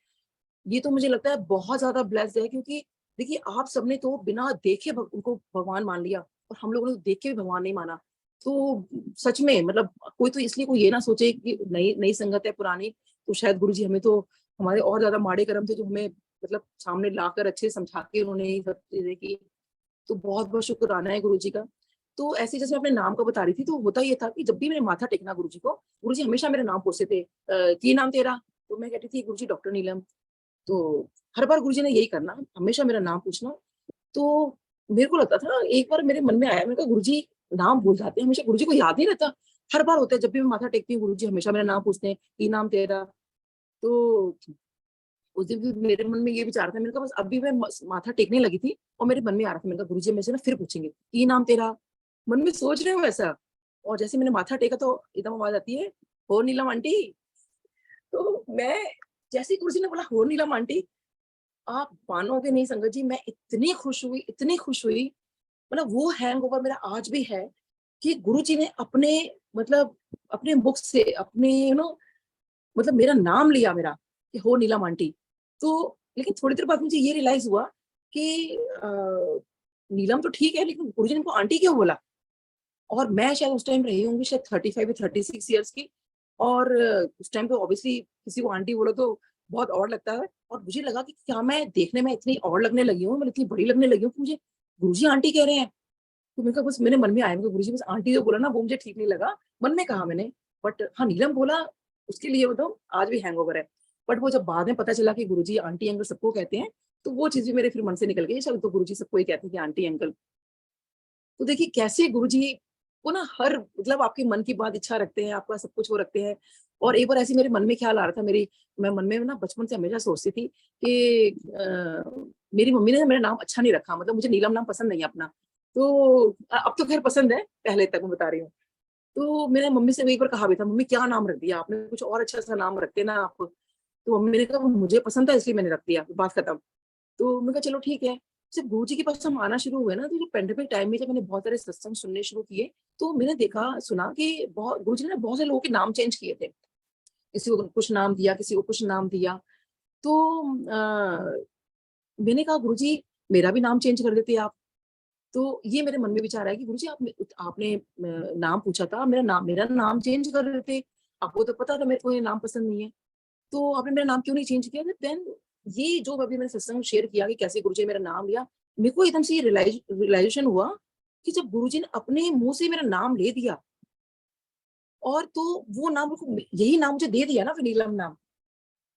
ये तो मुझे लगता है बहुत ज्यादा ब्लेस्ड है, क्योंकि देखिए आप सबने तो बिना देखे उनको भगवान मान लिया, और हम लोगों ने तो देख के भी भगवान नहीं माना। तो सच में मतलब कोई तो इसलिए कोई ये ना सोचे कि नई नई संगत है पुरानी, तो शायद गुरु जी हमें तो, हमारे और ज्यादा माड़े कर्म थे जो हमें मतलब सामने लाकर अच्छे समझा के उन्होंने ये सब चीजें की। तो बहुत बहुत शुक्राना है गुरु जी का। तो ऐसे जैसे मैं अपने नाम का बता रही थी, तो होता ये था कि जब भी मैंने माथा टेकना गुरु जी को, गुरु जी हमेशा मेरा नाम पूछते थे, की नाम तेरा? तो मैं कहती थी गुरु जी डॉक्टर नीलम। तो हर बार गुरुजी ने यही करना, हमेशा मेरा नाम पूछना। तो मेरे को लगता था, एक बार मेरे मन में आया, मैंने कहा गुरुजी नाम भूल जाते हैं, हमेशा गुरुजी को याद नहीं रहता। हर बार होता है जब भी मैं माथा टेकती हूँ, गुरुजी हमेशा मेरा नाम पूछते हैं, की नाम तेरा? तो उस दिन भी मेरे मन में ये विचार था, मैंने कहा बस अभी मैं माथा टेकने लगी थी और मेरे मन में आ रहा था, मैंने कहा गुरुजी मेरे से ना फिर पूछेंगे की नाम तेरा, मन में सोच रहे हो ऐसा। और जैसे मैंने माथा टेका तो एकदम आवाज आती है, हो नीलम आंटी। तो मैं, जैसे ही गुरुजी ने बोला हो नीलम आंटी, आप मानोगे नहीं संगत जी, मैं इतनी खुश हुई, मतलब वो हैंगओवर मेरा आज भी है कि गुरुजी ने अपने मतलब अपने मुख से अपने मतलब मेरा नाम लिया मेरा, कि हो नीलम आंटी। तो लेकिन थोड़ी देर बाद मुझे ये रियलाइज हुआ कि नीलम तो ठीक है, लेकिन गुरुजी ने इनको आंटी क्यों बोला? और मैं शायद उस टाइम रही होंगी शायद 35 या 36 ईयर्स की। और उस टाइम पे ऑब्वियसली किसी को आंटी बोलो तो बहुत ऑड लगता है, और मुझे लगा कि क्या मैं देखने में इतनी ऑड लगने लगी हूँ, मतलब इतनी बड़ी लगने लगी हूँ कि मुझे गुरुजी आंटी कह रहे हैं। तो मैंने कहा, बस मेरे मन में आया, मेरे गुरुजी बस आंटी जो बोला ना वो मुझे ठीक नहीं लगा, मन में कहा मैंने। बट हाँ, नीलम बोला, उसके लिए बताऊँ आज भी हैंगओवर है। बट वो जब बाद में पता चला कि गुरुजी आंटी अंकल सबको कहते हैं, तो वो चीज भी मेरे फिर मन से निकल गई, चल तो गुरुजी सबको ही कहते हैं कि आंटी अंकल। तो देखिए कैसे गुरुजी वो ना हर मतलब आपके मन की बात इच्छा रखते हैं, आपका सब कुछ वो रखते हैं। और एक बार ऐसे मेरे मन में ख्याल आ रहा था, मैं मन में ना बचपन से हमेशा सोचती थी कि मेरी मम्मी ने ना मेरा नाम अच्छा नहीं रखा, मतलब मुझे नीलम नाम पसंद नहीं है अपना। तो अब तो खैर पसंद है, पहले तक मैं बता रही हूँ। तो मैंने मम्मी से एक बार कहा भी था, मम्मी क्या नाम रख दिया आपने, कुछ और अच्छा सा नाम रखते ना आप। तो मम्मी ने कहा वो मुझे पसंद था इसलिए मैंने रख दिया, बात खत्म। तो मैंने कहा चलो ठीक है। जब गुरु जी के पास हम आना शुरू हुए ना, तो जो पेंडेमिक टाइम में जब मैंने बहुत सारे सत्संग सुनने शुरू किए, तो मैंने देखा सुना कि बहुत गुरु जी ने बहुत से लोगों के नाम चेंज किए थे। किसी को कुछ नाम दिया, किसी को कुछ नाम दिया। तो मैंने कहा गुरु जी मेरा भी नाम चेंज कर देते आप। तो ये मेरे मन में विचार आया कि गुरु जी आपने नाम पूछा था, मेरा नाम चेंज कर देते। आपको तो पता था मेरे को ये नाम पसंद नहीं है, तो आपने मेरा नाम क्यों नहीं चेंज किया? देन ये जो अभी मैंने सत्संग शेयर किया कि कैसे गुरुजी ने मेरा नाम लिया, मेरे को एकदम से ये रियलाइजेशन हुआ कि जब गुरुजी ने अपने मुंह से मेरा नाम ले दिया, और तो वो नाम मेरे को, यही नाम मुझे दे दिया ना, फिर नीलम नाम,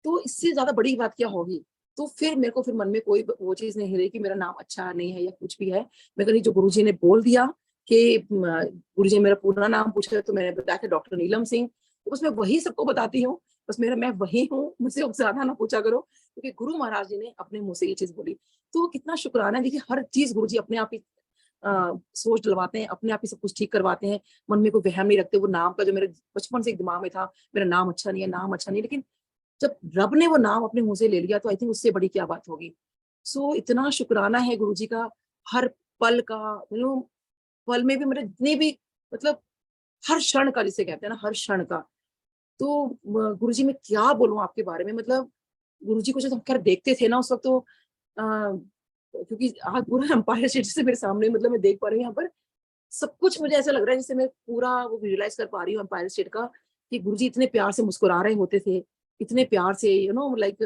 तो इससे ज्यादा बड़ी बात क्या होगी? तो फिर मेरे को फिर मन में कोई वो चीज नहीं रही कि मेरा नाम अच्छा नहीं है या कुछ भी है। मैं कहीं जो गुरुजी ने बोल दिया कि गुरुजी ने मेरा पूरा नाम पूछा, तो मैंने बताया कि डॉक्टर नीलम सिंह। तो बस मैं वही सबको बताती हूँ, बस मेरा मैं वही हूँ, मुझसे अब ज्यादा ना पूछा करो, क्योंकि गुरु महाराज जी ने अपने मुंह से ये चीज बोली। तो कितना शुक्राना है, देखिए हर चीज गुरु जी अपने आप ही सोच डलवाते हैं, अपने आप ही सब कुछ ठीक करवाते हैं। मन में कोई वहम नहीं रखते। वो नाम का जो मेरे बचपन से एक दिमाग में था, मेरा नाम अच्छा नहीं है, नाम अच्छा नहीं है, लेकिन जब रब ने वो नाम अपने मुंह से ले लिया, तो आई थिंक उससे बड़ी क्या बात होगी। सो इतना शुक्राना है गुरु जी का, हर पल का, पल में भी मेरे जितने भी मतलब हर क्षण का, जिसे कहते हैं ना हर क्षण का। तो गुरु जी मैं क्या बोलूं आपके बारे में, मतलब गुरु जी को जब हम कर देखते थे ना उस वक्त, तो क्योंकि आज पूरा एम्पायर स्टेट से मेरे सामने, मतलब मैं देख पा रही हूँ यहाँ पर सब कुछ, मुझे ऐसा लग रहा है जैसे मैं पूरा वो विजुअलाइज कर पा रही हूँ एम्पायर स्टेट का, कि गुरुजी इतने प्यार से मुस्कुरा रहे होते थे, इतने प्यार से लाइक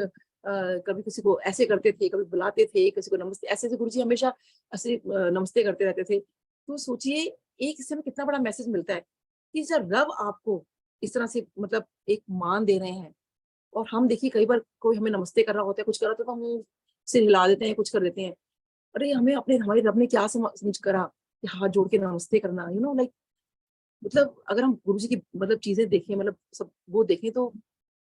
कभी किसी को ऐसे करते थे, कभी बुलाते थे, किसी को नमस्ते, ऐसे ऐसे गुरुजी हमेशा ऐसे नमस्ते करते रहते थे। तो सोचिए एक इससे में कितना बड़ा मैसेज मिलता है कि जब रब आपको इस तरह से मतलब एक मान दे रहे हैं, और हम देखिए कई बार कोई हमें नमस्ते कर रहा होता है, कुछ कर रहा होता है, तो हम सिर हिला देते हैं, कुछ कर देते हैं। अरे हमें अपने हमारे रब ने क्या समझ करा कि हाथ जोड़ के नमस्ते करना, लाइक, मतलब अगर हम गुरुजी की मतलब चीजें देखें, मतलब सब वो देखें, तो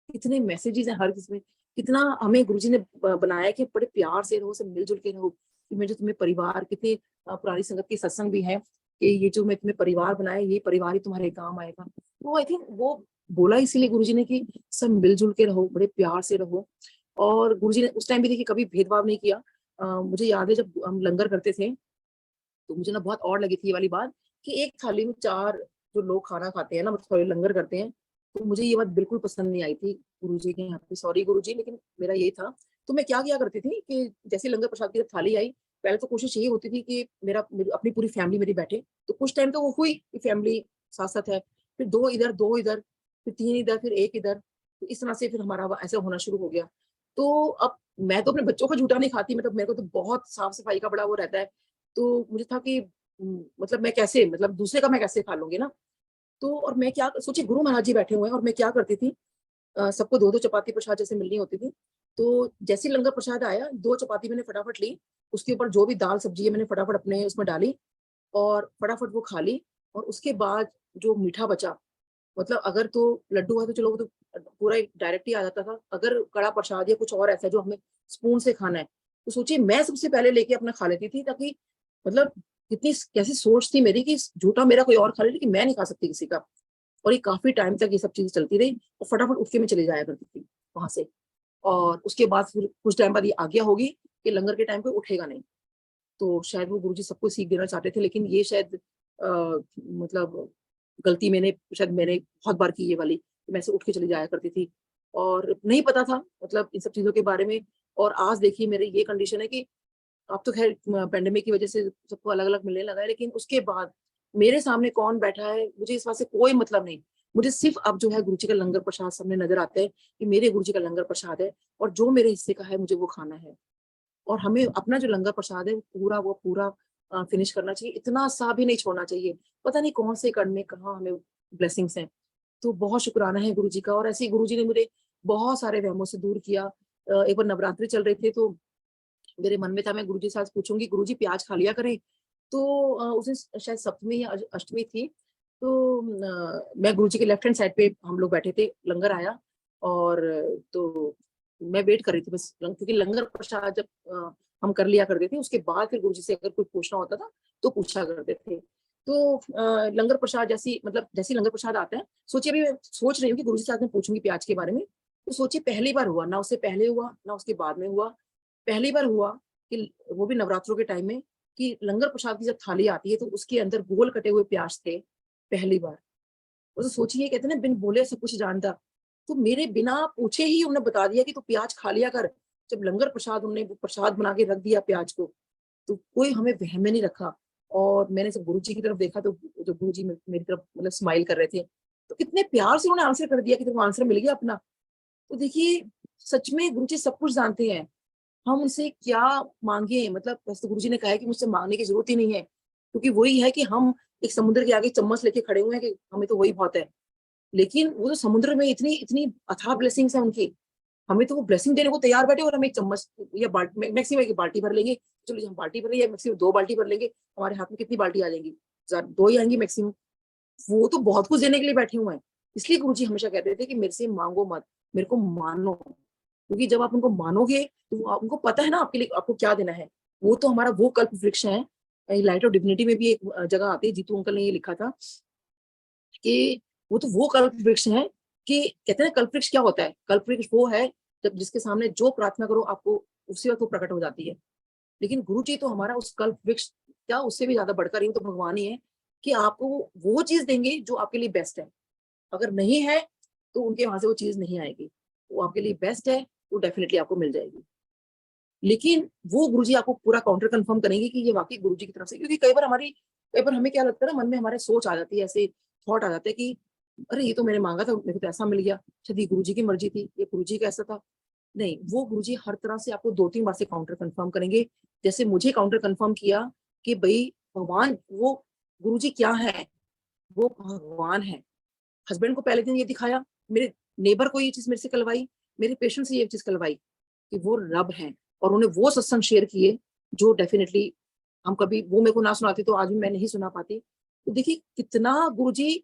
कितने मैसेजेस हैं हर किसी में, कितना हमें गुरुजी ने बनाया कि बड़े प्यार से रहो, सब मिलजुल के रहो, कि मैं जो तुम्हें परिवार, कितने पुरानी संगत के सत्संग भी है कि ये जो मैं तुम्हें परिवार बनाया, ये परिवार ही तुम्हारे काम आएगा। वो आई थिंक वो बोला इसीलिए गुरुजी ने कि सब मिलजुल के रहो, बड़े प्यार से रहो। और गुरुजी ने उस टाइम भी देखिए कभी भेदभाव नहीं किया। मुझे याद है जब हम लंगर करते थे, तो मुझे ना बहुत और लगी थी ये वाली बात कि एक थाली में 4 जो लोग खाना खाते हैं ना, मतलब सॉरी लंगर करते हैं, तो मुझे ये बात बिल्कुल पसंद नहीं आई थी गुरुजी के यहाँ पे, सॉरी गुरुजी, लेकिन मेरा यही था। तो मैं क्या किया करती थी कि जैसे लंगर प्रसाद की जब थाली आई, पहले तो कोशिश यही होती थी कि अपनी पूरी फैमिली मेरी बैठे, तो कुछ टाइम तो वो हुई कि फैमिली साथ साथ है, फिर 2 इधर 2 इधर, फिर 3 इधर, फिर 1 इधर, तो इस तरह से फिर हमारा ऐसा होना शुरू हो गया। तो अब मैं तो अपने बच्चों का जूठा नहीं खाती, मतलब मेरे को तो बहुत साफ सफाई का बड़ा वो रहता है। तो मुझे था कि मतलब मैं कैसे, मतलब दूसरे का मैं कैसे खा लूंगी ना। तो और मैं क्या सोची, गुरु महाराज जी बैठे हुए हैं और मैं क्या करती थी, सबको 2-2 चपाती प्रसाद जैसे मिलनी होती थी। तो जैसे ही लंगर प्रसाद आया, 2 चपाती मैंने फटाफट ली, उसके ऊपर जो भी दाल सब्जी है मैंने फटाफट अपने उसमें डाली और फटाफट वो खा ली। और उसके बाद जो मीठा बचा, मतलब अगर तो लड्डू है तो चलो वो तो पूरा डायरेक्ट ही आ जाता था, अगर कड़ा प्रसाद या कुछ और ऐसा है जो हमें स्पून से खाना है, तो सोचिए मैं सबसे पहले लेके अपना खा लेती थी, ताकि मतलब कितनी कैसी सोच थी मेरी कि झूठा मेरा कोई और खा ले लेकिन मैं नहीं खा सकती किसी का। और ये काफी टाइम तक ये सब चीजें चलती रही और फटाफट उठ के मैं चले जाया करती थी वहां से। और उसके बाद फिर कुछ टाइम बाद ये आज्ञा होगी कि लंगर के टाइम पे उठेगा नहीं। तो शायद वो गुरुजी सबको सीख देना चाहते थे, लेकिन ये शायद मतलब गलती मैंने बहुत बार की ये वाली, मैं ऐसे उठ के चली जाया करती थी और नहीं पता था मतलब इन सब चीजों के बारे में। और आज देखिए मेरी ये कंडीशन है कि अब तो खैर पेंडेमिक की वजह से सबको अलग अलग मिलने लगा है, लेकिन उसके बाद मेरे सामने कौन बैठा है मुझे इस बात से कोई मतलब नहीं। मुझे सिर्फ अब जो है गुरु जी का लंगर प्रसाद सामने नजर आता है कि मेरे गुरु जी का लंगर प्रसाद है और जो मेरे हिस्से का है मुझे वो खाना है। और हमें अपना जो लंगर प्रसाद है वो पूरा फिनिश करना चाहिए, इतना सा भी नहीं छोड़ना चाहिए। पता नहीं कौन से कण में कहाँ हमें ब्लेसिंग्स हैं। तो बहुत शुक्राना है गुरु जी का। और ऐसे ही गुरु जी ने मुझे बहुत सारे वहमों से दूर किया। एक बार नवरात्रि चल रहे थे तो मेरे मन में था मैं गुरुजी से आज पूछूंगी गुरुजी प्याज खा लिया करें। तो उस दिन शायद सप्तमी या अष्टमी थी। तो मैं गुरुजी के लेफ्ट हैंड साइड पे हम लोग बैठे थे, लंगर आया और तो मैं वेट कर रही थी बस, क्योंकि लंगर प्रसाद जब हम कर लिया करते थे उसके बाद फिर गुरुजी से अगर कुछ पूछना होता था तो पूछा करते थे। तो लंगर प्रसाद जैसी लंगर प्रसाद आता है, सोचिए अभी मैं सोच रही हूँ कि गुरुजी से आज मैं पूछूंगी प्याज के बारे में। तो सोचिए पहली बार हुआ ना, उससे पहले हुआ ना उसके बाद में हुआ। पहली बार हुआ कि वो भी नवरात्रों के टाइम में कि लंगर प्रसाद की जब थाली आती है तो उसके अंदर गोल कटे हुए प्याज थे, पहली बार। और तो सोचिए कहते हैं ना बिन बोले सब कुछ जानता। तो मेरे बिना पूछे ही उन्होंने बता दिया कि तू प्याज खा लिया कर। जब लंगर प्रसाद उन्होंने प्रसाद बना के रख दिया प्याज को, तो कोई हमें वहम में नहीं रखा। और मैंने जब गुरु जी की तरफ देखा तो जो गुरु जी मेरी तरफ मतलब स्माइल कर रहे थे, तो कितने प्यार से उन्होंने आंसर कर दिया कि तेरे को आंसर मिल गया अपना। तो देखिए सच में गुरु जी सब कुछ जानते हैं, हम उनसे क्या मांगे। मतलब वैसे तो गुरुजी ने कहा है कि मुझसे मांगने की जरूरत ही नहीं है, क्योंकि वही है कि हम एक समुद्र के आगे चम्मच लेके खड़े हुए हैं कि हमें तो वही बहुत है। लेकिन वो तो समुद्र में इतनी इतनी अथाह ब्लेसिंग्स है उनकी, हमें तो वो ब्लेसिंग देने को तैयार बैठे और हम एक चम्मच या मैक्सिमम एक बाल्टी भर लेंगे। चलो हम बाल्टी भर लेंगे, मैक्सिमम 2 बाल्टी भर लेंगे, हमारे हाथ में कितनी बाल्टी आ जाएंगी, 2 ही आएंगी मैक्सिमम। वो तो बहुत कुछ देने के लिए बैठे हुए हैं। इसलिए गुरुजी हमेशा कहते थे कि मेरे से मांगो मत, मेरे को मानो। क्योंकि जब आप उनको मानोगे तो उनको पता है ना आपके लिए आपको क्या देना है। वो तो हमारा वो कल्प वृक्ष है। लाइट ऑफ डिग्निटी में भी एक जगह आती है, जीतू अंकल ने ये लिखा था कि वो तो वो कल्प वृक्ष है कि कहते हैं कल्प वृक्ष क्या होता है, कल्प वृक्ष वो है जब जिसके सामने जो प्रार्थना करो आपको उसी वक्त वो प्रकट हो जाती है। लेकिन गुरु जी तो हमारा उस कल्प वृक्ष, क्या उससे भी ज्यादा बढ़कर ही तो भगवान ही है कि आपको वो चीज देंगे जो आपके लिए बेस्ट है। अगर नहीं है तो उनके वहां से वो चीज नहीं आएगी, वो आपके लिए बेस्ट है, वो डेफिनेटली आपको मिल जाएगी। लेकिन वो गुरुजी आपको पूरा काउंटर कंफर्म करेंगे कि ये वाकई गुरुजी की तरफ से। क्योंकि कई बार हमें क्या लगता है ना, मन में हमारे सोच आ जाती है, ऐसे थॉट आ जाते हैं कि अरे ये तो मैंने मांगा था, मेरे को तो ऐसा मिल गया, शायद ये गुरुजी की मर्जी थी, ये गुरुजी का ऐसा था। नहीं, वो गुरुजी हर तरह से आपको 2-3 बार से काउंटर कंफर्म करेंगे। जैसे मुझे काउंटर कंफर्म किया कि भाई भगवान वो गुरुजी क्या है, वो भगवान है। हस्बैंड को पहले दिन ये दिखाया, मेरे नेबर को ये चीज मेरे से कलवाई, मेरे पेशेंट से ये चीज कलवाई कि वो रब हैं। और उन्हें वो सत्संग शेयर किए जो डेफिनेटली हम कभी वो मेरे को ना सुनाते तो आज भी मैं नहीं सुना पाती। तो देखिए कितना गुरुजी,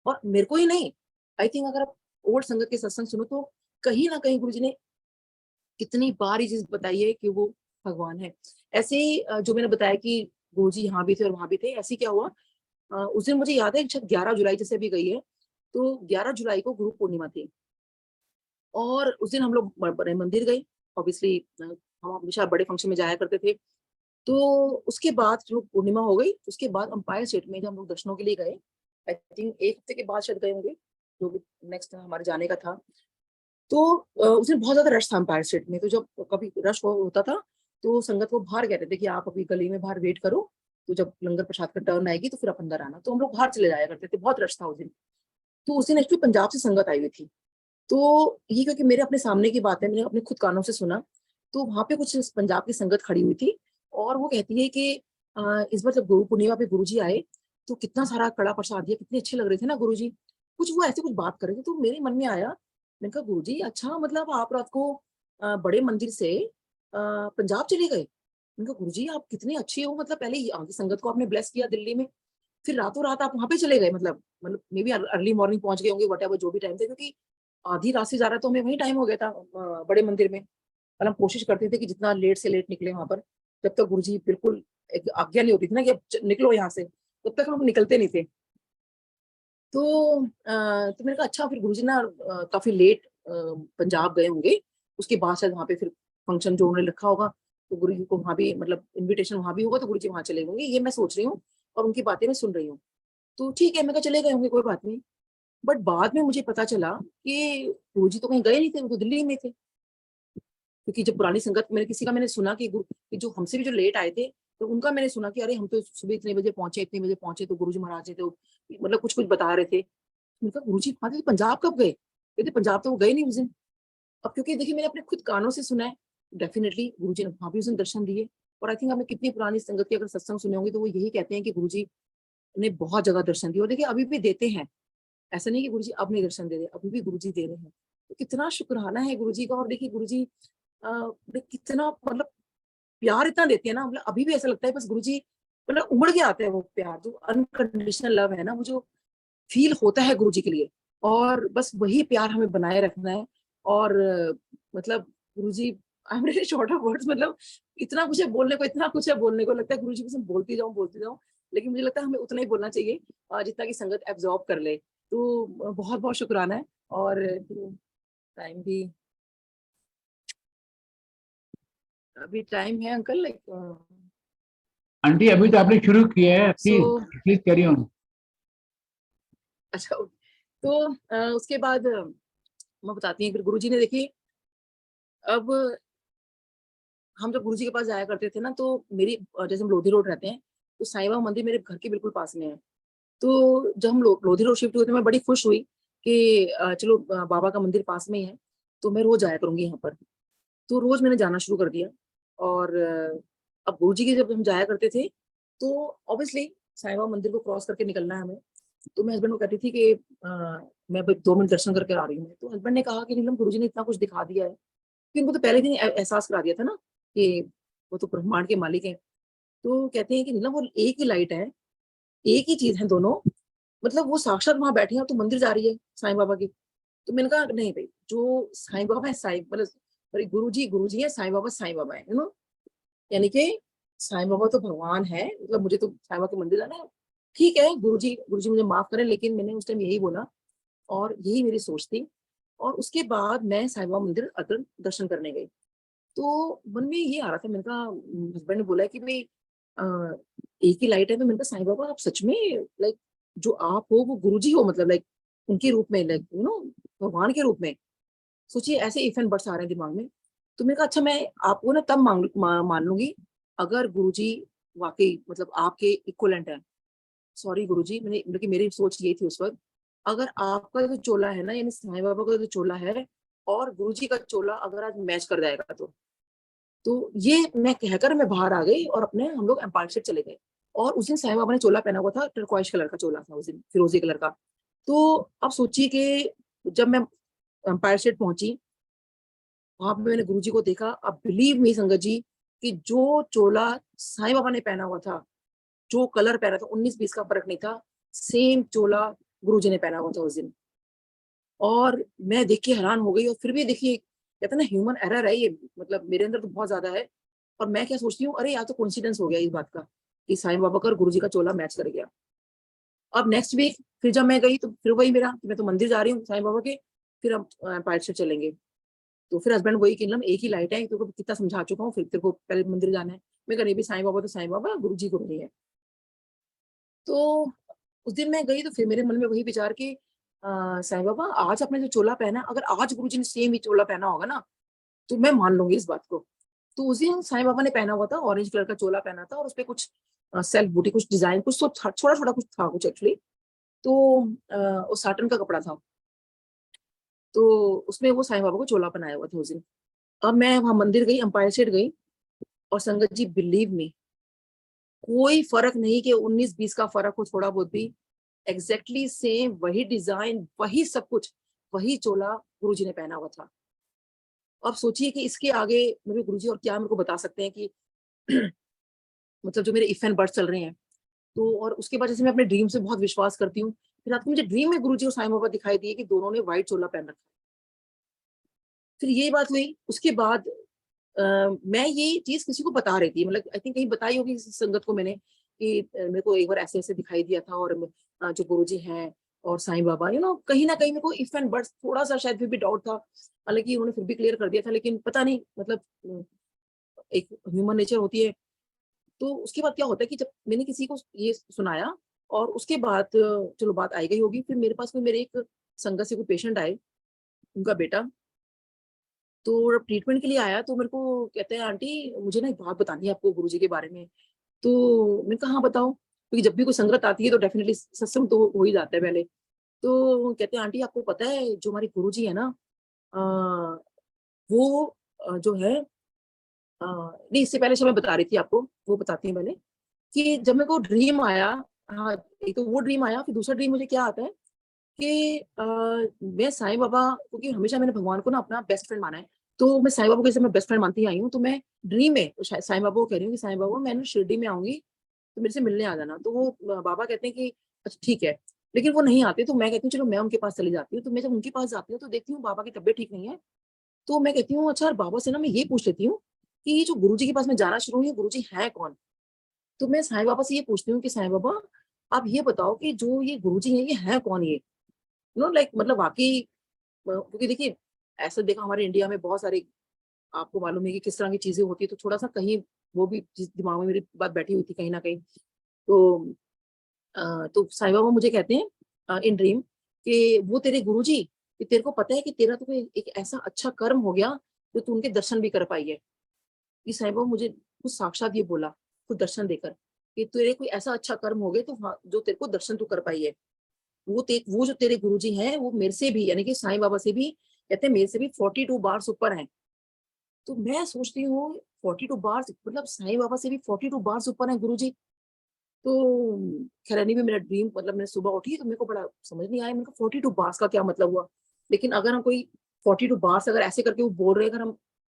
और मेरे को ही नहीं, आई थिंक अगर आप ओल्ड संगत के सत्संग सुनो तो कहीं ना कहीं गुरुजी ने कितनी बार ये चीज बताई है कि वो भगवान है। ऐसे ही जो मैंने बताया कि गुरुजी यहाँ भी थे और वहां भी थे, ऐसे क्या हुआ, उस दिन मुझे याद है शायद 11 जुलाई जैसे अभी गई है, तो 11 जुलाई को गुरु पूर्णिमा थी और उस दिन हम लोग बड़े मंदिर गए। ऑब्वियसली हम हमेशा बड़े फंक्शन में जाया करते थे। तो उसके बाद जो पूर्णिमा हो गई, उसके बाद अंपायर स्टेट में जब हम लोग दर्शनों के लिए गए, आई थिंक एक हफ्ते के बाद शायद गए होंगे, जो भी नेक्स्ट हमारे जाने का था। तो उस दिन बहुत ज्यादा रश था अंपायर स्टेट में। तो जब कभी रश होता था तो संगत को बाहर कहते थे कि आप अभी गली में बाहर वेट करो, तो जब लंगर प्रसाद का टर्न आएगी तो फिर आप अंदर आना। तो हम लोग बाहर चले जाया करते थे, बहुत रश था उस दिन। तो उस दिन एक्चुअली पंजाब से संगत आई हुई थी। तो ये क्योंकि मेरे अपने सामने की बात है, मैंने अपने खुद कानों से सुना। तो वहां पे कुछ पंजाब की संगत खड़ी हुई थी और वो कहती है कि इस बार जब गुरु पूर्णिमा पे गुरुजी आए तो कितना सारा कड़ा प्रसाद दिया, कितने अच्छे लग रहे थे ना गुरुजी। कुछ वो ऐसे कुछ बात कर रहे थे, तो मेरे मन में आया, मैंने कहा गुरुजी अच्छा, मतलब आप रात को बड़े मंदिर से पंजाब चले गए। मैंने कहा गुरुजी आप कितने अच्छे हो, मतलब पहले यहाँ की संगत को आपने ब्लेस किया दिल्ली में, फिर रातों रात आप वहां पे चले गए, मतलब मे बी अर्ली मॉर्निंग पहुंच गए होंगे, वट एवर जो भी टाइम था, क्योंकि आधी रात से ज्यादा तो हमें वही टाइम हो गया था बड़े मंदिर में। और हम कोशिश करते थे कि जितना लेट से लेट निकले वहां पर, जब तक गुरुजी बिल्कुल एक आज्ञा नहीं होती थी ना कि अब निकलो यहाँ से, तब तक हम निकलते नहीं थे। तो मैंने कहा अच्छा, फिर गुरुजी ना काफी लेट पंजाब गए होंगे, उसके बाद शायद वहां पे फिर फंक्शन जो उन्होंने रखा होगा, तो गुरु जी को वहां भी मतलब इनविटेशन वहां भी होगा, तो गुरु जी वहां चले होंगे, ये मैं सोच रही हूँ और उनकी बातें मैं सुन रही हूँ। तो ठीक है, मैं कहा चले गए होंगे, कोई बात नहीं। बट बाद में मुझे पता चला कि गुरु जी तो कहीं गए नहीं थे, वो तो दिल्ली में थे। क्योंकि जब पुरानी संगत मैंने किसी का मैंने सुना कि जो हमसे भी जो लेट आए थे, तो उनका मैंने सुना कि अरे हम तो सुबह इतने बजे पहुंचे, इतने बजे पहुंचे, तो गुरुजी महाराज जी तो मतलब कुछ कुछ बता रहे थे। उनका गुरुजी वहां थे, पंजाब कब गए? कहते पंजाब तो वो गए नहीं उस दिन। अब क्योंकि देखिए मैंने अपने खुद कानों से सुना है, डेफिनेटली गुरुजी ने वहां भी उस दिन दर्शन दिए। और आई थिंक आपने कितनी पुरानी संगत के अगर सत्संग सुने होंगे तो वो यही कहते हैं कि गुरुजी ने बहुत जगह दर्शन दिए, और देखिए अभी भी देते हैं। ऐसा नहीं कि गुरुजी अब नहीं दर्शन दे रहे, अभी भी गुरुजी दे रहे हैं। तो कितना शुक्राना है गुरुजी का। और देखिए गुरुजी कितना मतलब प्यार इतना देते हैं ना, मतलब अभी भी ऐसा लगता है बस गुरुजी मतलब उमड़ के आते हैं वो प्यार, जो अनकंडीशनल लव है ना, वो जो फील होता है गुरुजी के लिए। और बस वही प्यार हमें बनाए रखना है। और मतलब गुरुजी, I am really short of words, मतलब इतना कुछ है बोलने को, इतना कुछ है बोलने को, लगता है गुरुजी बस बोलती जाऊं, लेकिन मुझे लगता है हमें उतना ही बोलना चाहिए जितना कि संगत एब्जॉर्ब कर ले। तो बहुत बहुत शुक्राना है। और टाइम भी, अभी टाइम है अंकल लाइक, आंटी अभी तो आपने शुरू किया है, so please please carry on. अच्छा। तो उसके बाद मैं बताती हूँ, फिर गुरुजी ने देखिए, अब हम जब गुरुजी के पास जाया करते थे ना, तो मेरी जैसे हम लोधी रोड रहते हैं, तो साईं बाबा मंदिर मेरे घर के बिल्कुल पास में है। तो जब हम लोधी रोड शिफ्ट हुए थे, मैं बड़ी खुश हुई कि चलो बाबा का मंदिर पास में ही है, तो मैं रोज जाया करूंगी यहाँ पर। तो रोज मैंने जाना शुरू कर दिया। और अब गुरुजी के जब हम जाया करते थे, तो ऑब्वियसली साईं बाबा मंदिर को क्रॉस करके निकलना है हमें। तो मैं हस्बैंड को कहती थी कि मैं 2 मिनट दर्शन करके आ रही हूँ। तो हस्बैंड ने कहा कि नीलम गुरुजी ने इतना कुछ दिखा दिया है, कि उनको तो पहले दिन एहसास करा दिया था ना कि वो तो ब्रह्मांड के मालिक हैं। तो कहते हैं कि नीलम वो एक ही लाइट है, एक ही चीज है दोनों, मतलब वो साक्षात वहां बैठे हैं तो मंदिर जा रही है साईं बाबा की। तो मैंने कहा नहीं भाई, जो साईं बाबा है, साईं मतलब गुरु जी है, साईं बाबा है, यानी कि साईं बाबा तो भगवान है, मतलब मुझे तो साईं बाबा के मंदिर जाना है। ठीक है गुरु जी मुझे माफ करें, लेकिन मैंने उस टाइम यही बोला और यही मेरी सोच थी। और उसके बाद मैं साईं बाबा मंदिर अगर दर्शन करने गई, तो मन में ये आ रहा था, मैंने कहा, हस्बैंड ने बोला कि भाई अ, एक ही लाइट है। तो मैंने कहा साईं बाबा आप सच में लाइक जो आप हो वो गुरुजी हो, मतलब लाइक उनके रूप में, लाइक भगवान के रूप में। सोचिए ऐसे इफ एंड बट्स आ रहे हैं दिमाग में। तो मैंने कहा अच्छा, मैं आपको ना तब मान लूंगी अगर गुरुजी वाकई मतलब आपके इक्वलेंट है। सॉरी गुरुजी, मैंने बल्कि मेरी सोच ये थी उस वक्त, अगर आपका जो चोला है ना, यानी साईं बाबा का जो चोला है और गुरुजी का चोला अगर आज मैच कर जाएगा, तो ये मैं कहकर मैं बाहर आ गई और अपने हम लोग एम्पायर स्टेट चले गए। और उस दिन साईं बाबा ने चोला पहना हुआ था, टर्कॉइश कलर का चोला था उस दिन, फिरोजी कलर का। तो अब सोचिए कि जब मैं एम्पायर स्टेट पहुंची, वहां पे मैंने गुरुजी को देखा। अब बिलीव मी संगत जी कि जो चोला साईं बाबा ने पहना हुआ था, जो कलर पहना था 19-20 का फर्क नहीं था, सेम चोला गुरुजी ने पहना हुआ था उस दिन। और मैं देख के हैरान हो गई, और फिर भी देखिए कहते हैं ना ह्यूमन एरर है ये, मतलब मेरे अंदर तो बहुत ज्यादा है। और मैं क्या सोचती हूँ, अरे या तो कोइंसिडेंस हो गया इस बात का कि साईं बाबा का और गुरुजी का चोला मैच कर गया। अब नेक्स्ट वीक फिर जब मैं गई तो फिर वही मेरा, मैं तो मंदिर जा रही हूँ साईं बाबा के, फिर हम एम्पायर स्टेट चलेंगे। तो फिर हस्बैंड वही कि एक ही लाइट है, तेरे को कितना समझा चुका हूँ, फिर तेरे को पहले मंदिर जाना है। मैं कह रही भी साईं बाबा तो साईं बाबा, गुरु जी गुरु जी है। तो उस दिन मैं गई तो फिर मेरे मन में वही विचार कि साईं बाबा आज आपने जो चोला पहना, अगर आज गुरु जी ने सेम ही चोला पहना होगा ना, तो मैं मान लूंगी इस बात को। तो उस दिन साईं बाबा ने पहना हुआ था, ऑरेंज कलर का चोला पहना था, और उसपे कुछ सेल्फ बूटी, कुछ डिजाइन, कुछ तो छोटा छोटा कुछ था कुछ एक्चुअली। तो वो साटन का कपड़ा था, तो उसमें वो साईं बाबा को चोला पहनाया हुआ था उस दिन। अब मैं वहां मंदिर गई, अंपायर स्टेट गई, और संगत जी बिलीव मी, कोई फर्क नहीं कि 19-20 का फर्क हो थोड़ा बहुत भी, एग्जैक्टली सेम वही डिजाइन, वही सब कुछ, वही चोला गुरुजी ने पहना हुआ था। अब सोचिए कि इसके आगे मेरे गुरुजी और क्या मेरे को बता सकते हैं कि मतलब जो मेरे इफ एंड बर्ड्स चल रहे हैं। तो और उसके बाद जैसे मैं अपने ड्रीम से बहुत विश्वास करती हूँ, फिर रात को मुझे ड्रीम में गुरुजी और साईं बाबा दिखाई दिए कि दोनों ने व्हाइट चोला पहन रखा है। फिर ये बात हुई, उसके बाद मैं ये चीज किसी को बता रही थी, मतलब आई थिंक कहीं बताई होगी किसी संगत को मैंने कि मेरे को एक बार ऐसे ऐसे दिखाई दिया था, और जो गुरुजी हैं और साईं बाबा, कहीं ना कहीं मेरे को इफ एंड बट थोड़ा सा शायद फिर भी डाउट था। हालांकि उन्होंने फिर भी क्लियर कर दिया था, लेकिन पता नहीं, मतलब एक ह्यूमन नेचर होती है। तो उसके बाद क्या होता है कि जब मैंने किसी को ये सुनाया, और उसके बाद चलो बात आई गई होगी, फिर मेरे पास में मेरे एक संगत से कोई पेशेंट आए, उनका बेटा। तो जब ट्रीटमेंट के लिए आया तो मेरे को कहते हैं, आंटी मुझे ना एक बात बतानी है आपको गुरुजी के बारे में। तो मैंने कहा हाँ बताओ, क्योंकि जब भी कोई संगत आती है तो डेफिनेटली सत्संग तो हो ही जाता है पहले। तो कहते हैं, आंटी आपको पता है जो हमारे गुरुजी है ना, अ, वो जो है, नहीं इससे पहले से मैं बता रही थी आपको, वो बताती हूँ पहले, कि जब मेरे को ड्रीम आया, हाँ एक तो वो ड्रीम आया, फिर दूसरा ड्रीम मुझे क्या आता है कि मैं साईं बाबा, क्योंकि हमेशा मैंने भगवान को ना अपना बेस्ट फ्रेंड माना है, तो मैं साईं बाबा को जैसे मैं बेस्ट फ्रेंड मानती आई हूँ, तो मैं ड्रीम में तो साईं बाबा को कह रही हूँ कि साईं बाबा मैं ना शिरडी में आऊंगी, तो मेरे से मिलने आ जाना। तो वो बाबा कहते हैं कि अच्छा ठीक है, लेकिन वो नहीं आते, तो मैं कहती हूँ चलो मैं उनके पास चली जाती हूँ। तो मैं जब उनके पास जाती हूँ तो देखती हूँ बाबा की तबियत ठीक नहीं है। तो मैं कहती हूँ अच्छा बाबा से ना मैं ये पूछ लेती हूँ कि ये जो गुरुजी के पास मैं जाना शुरू हुई, गुरुजी है कौन। तो मैं साईं बाबा से ये पूछती हूँ कि साईं बाबा आप ये बताओ कि जो ये गुरुजी है ये है कौन, ये लाइक मतलब वाकई, क्योंकि देखिए ऐसा देखा हमारे इंडिया में बहुत सारे, आपको मालूम है कि किस तरह की चीजें होती है, तो थोड़ा सा कहीं वो भी दिमाग में मेरी बात बैठी हुई थी कहीं ना कहीं। तो तो साईं बाबा मुझे कहते हैं इन ड्रीम कि वो तेरे गुरुजी, कि तेरे को पता है कि तेरा तो कोई एक ऐसा अच्छा कर्म हो गया जो तू उनके दर्शन भी कर पाई है। ये साईं बाबा मुझे खुद साक्षात ये बोला, खुद दर्शन देकर, कि तेरे कोई ऐसा अच्छा कर्म हो गया तो जो तेरे को दर्शन तू कर पाई है। वो जो तेरे गुरुजी हैं वो मेरे से भी, यानी कि साईं बाबा से भी, कहते हैं मेरे से भी 42 बार्स ऊपर हैं। तो मैं सोचती हूँ 42 बार्स, मतलब साईं बाबा से भी 42 बार्स ऊपर हैं गुरुजी। तो खैर एनीवे मेरा ड्रीम, मतलब मैं सुबह उठी तो मेरे को बड़ा समझ नहीं आया, मेरे को 42 बार्स का क्या मतलब हुआ। लेकिन अगर हम कोई 42 बार्स अगर ऐसे करके वो बोल रहे हैं, अगर हम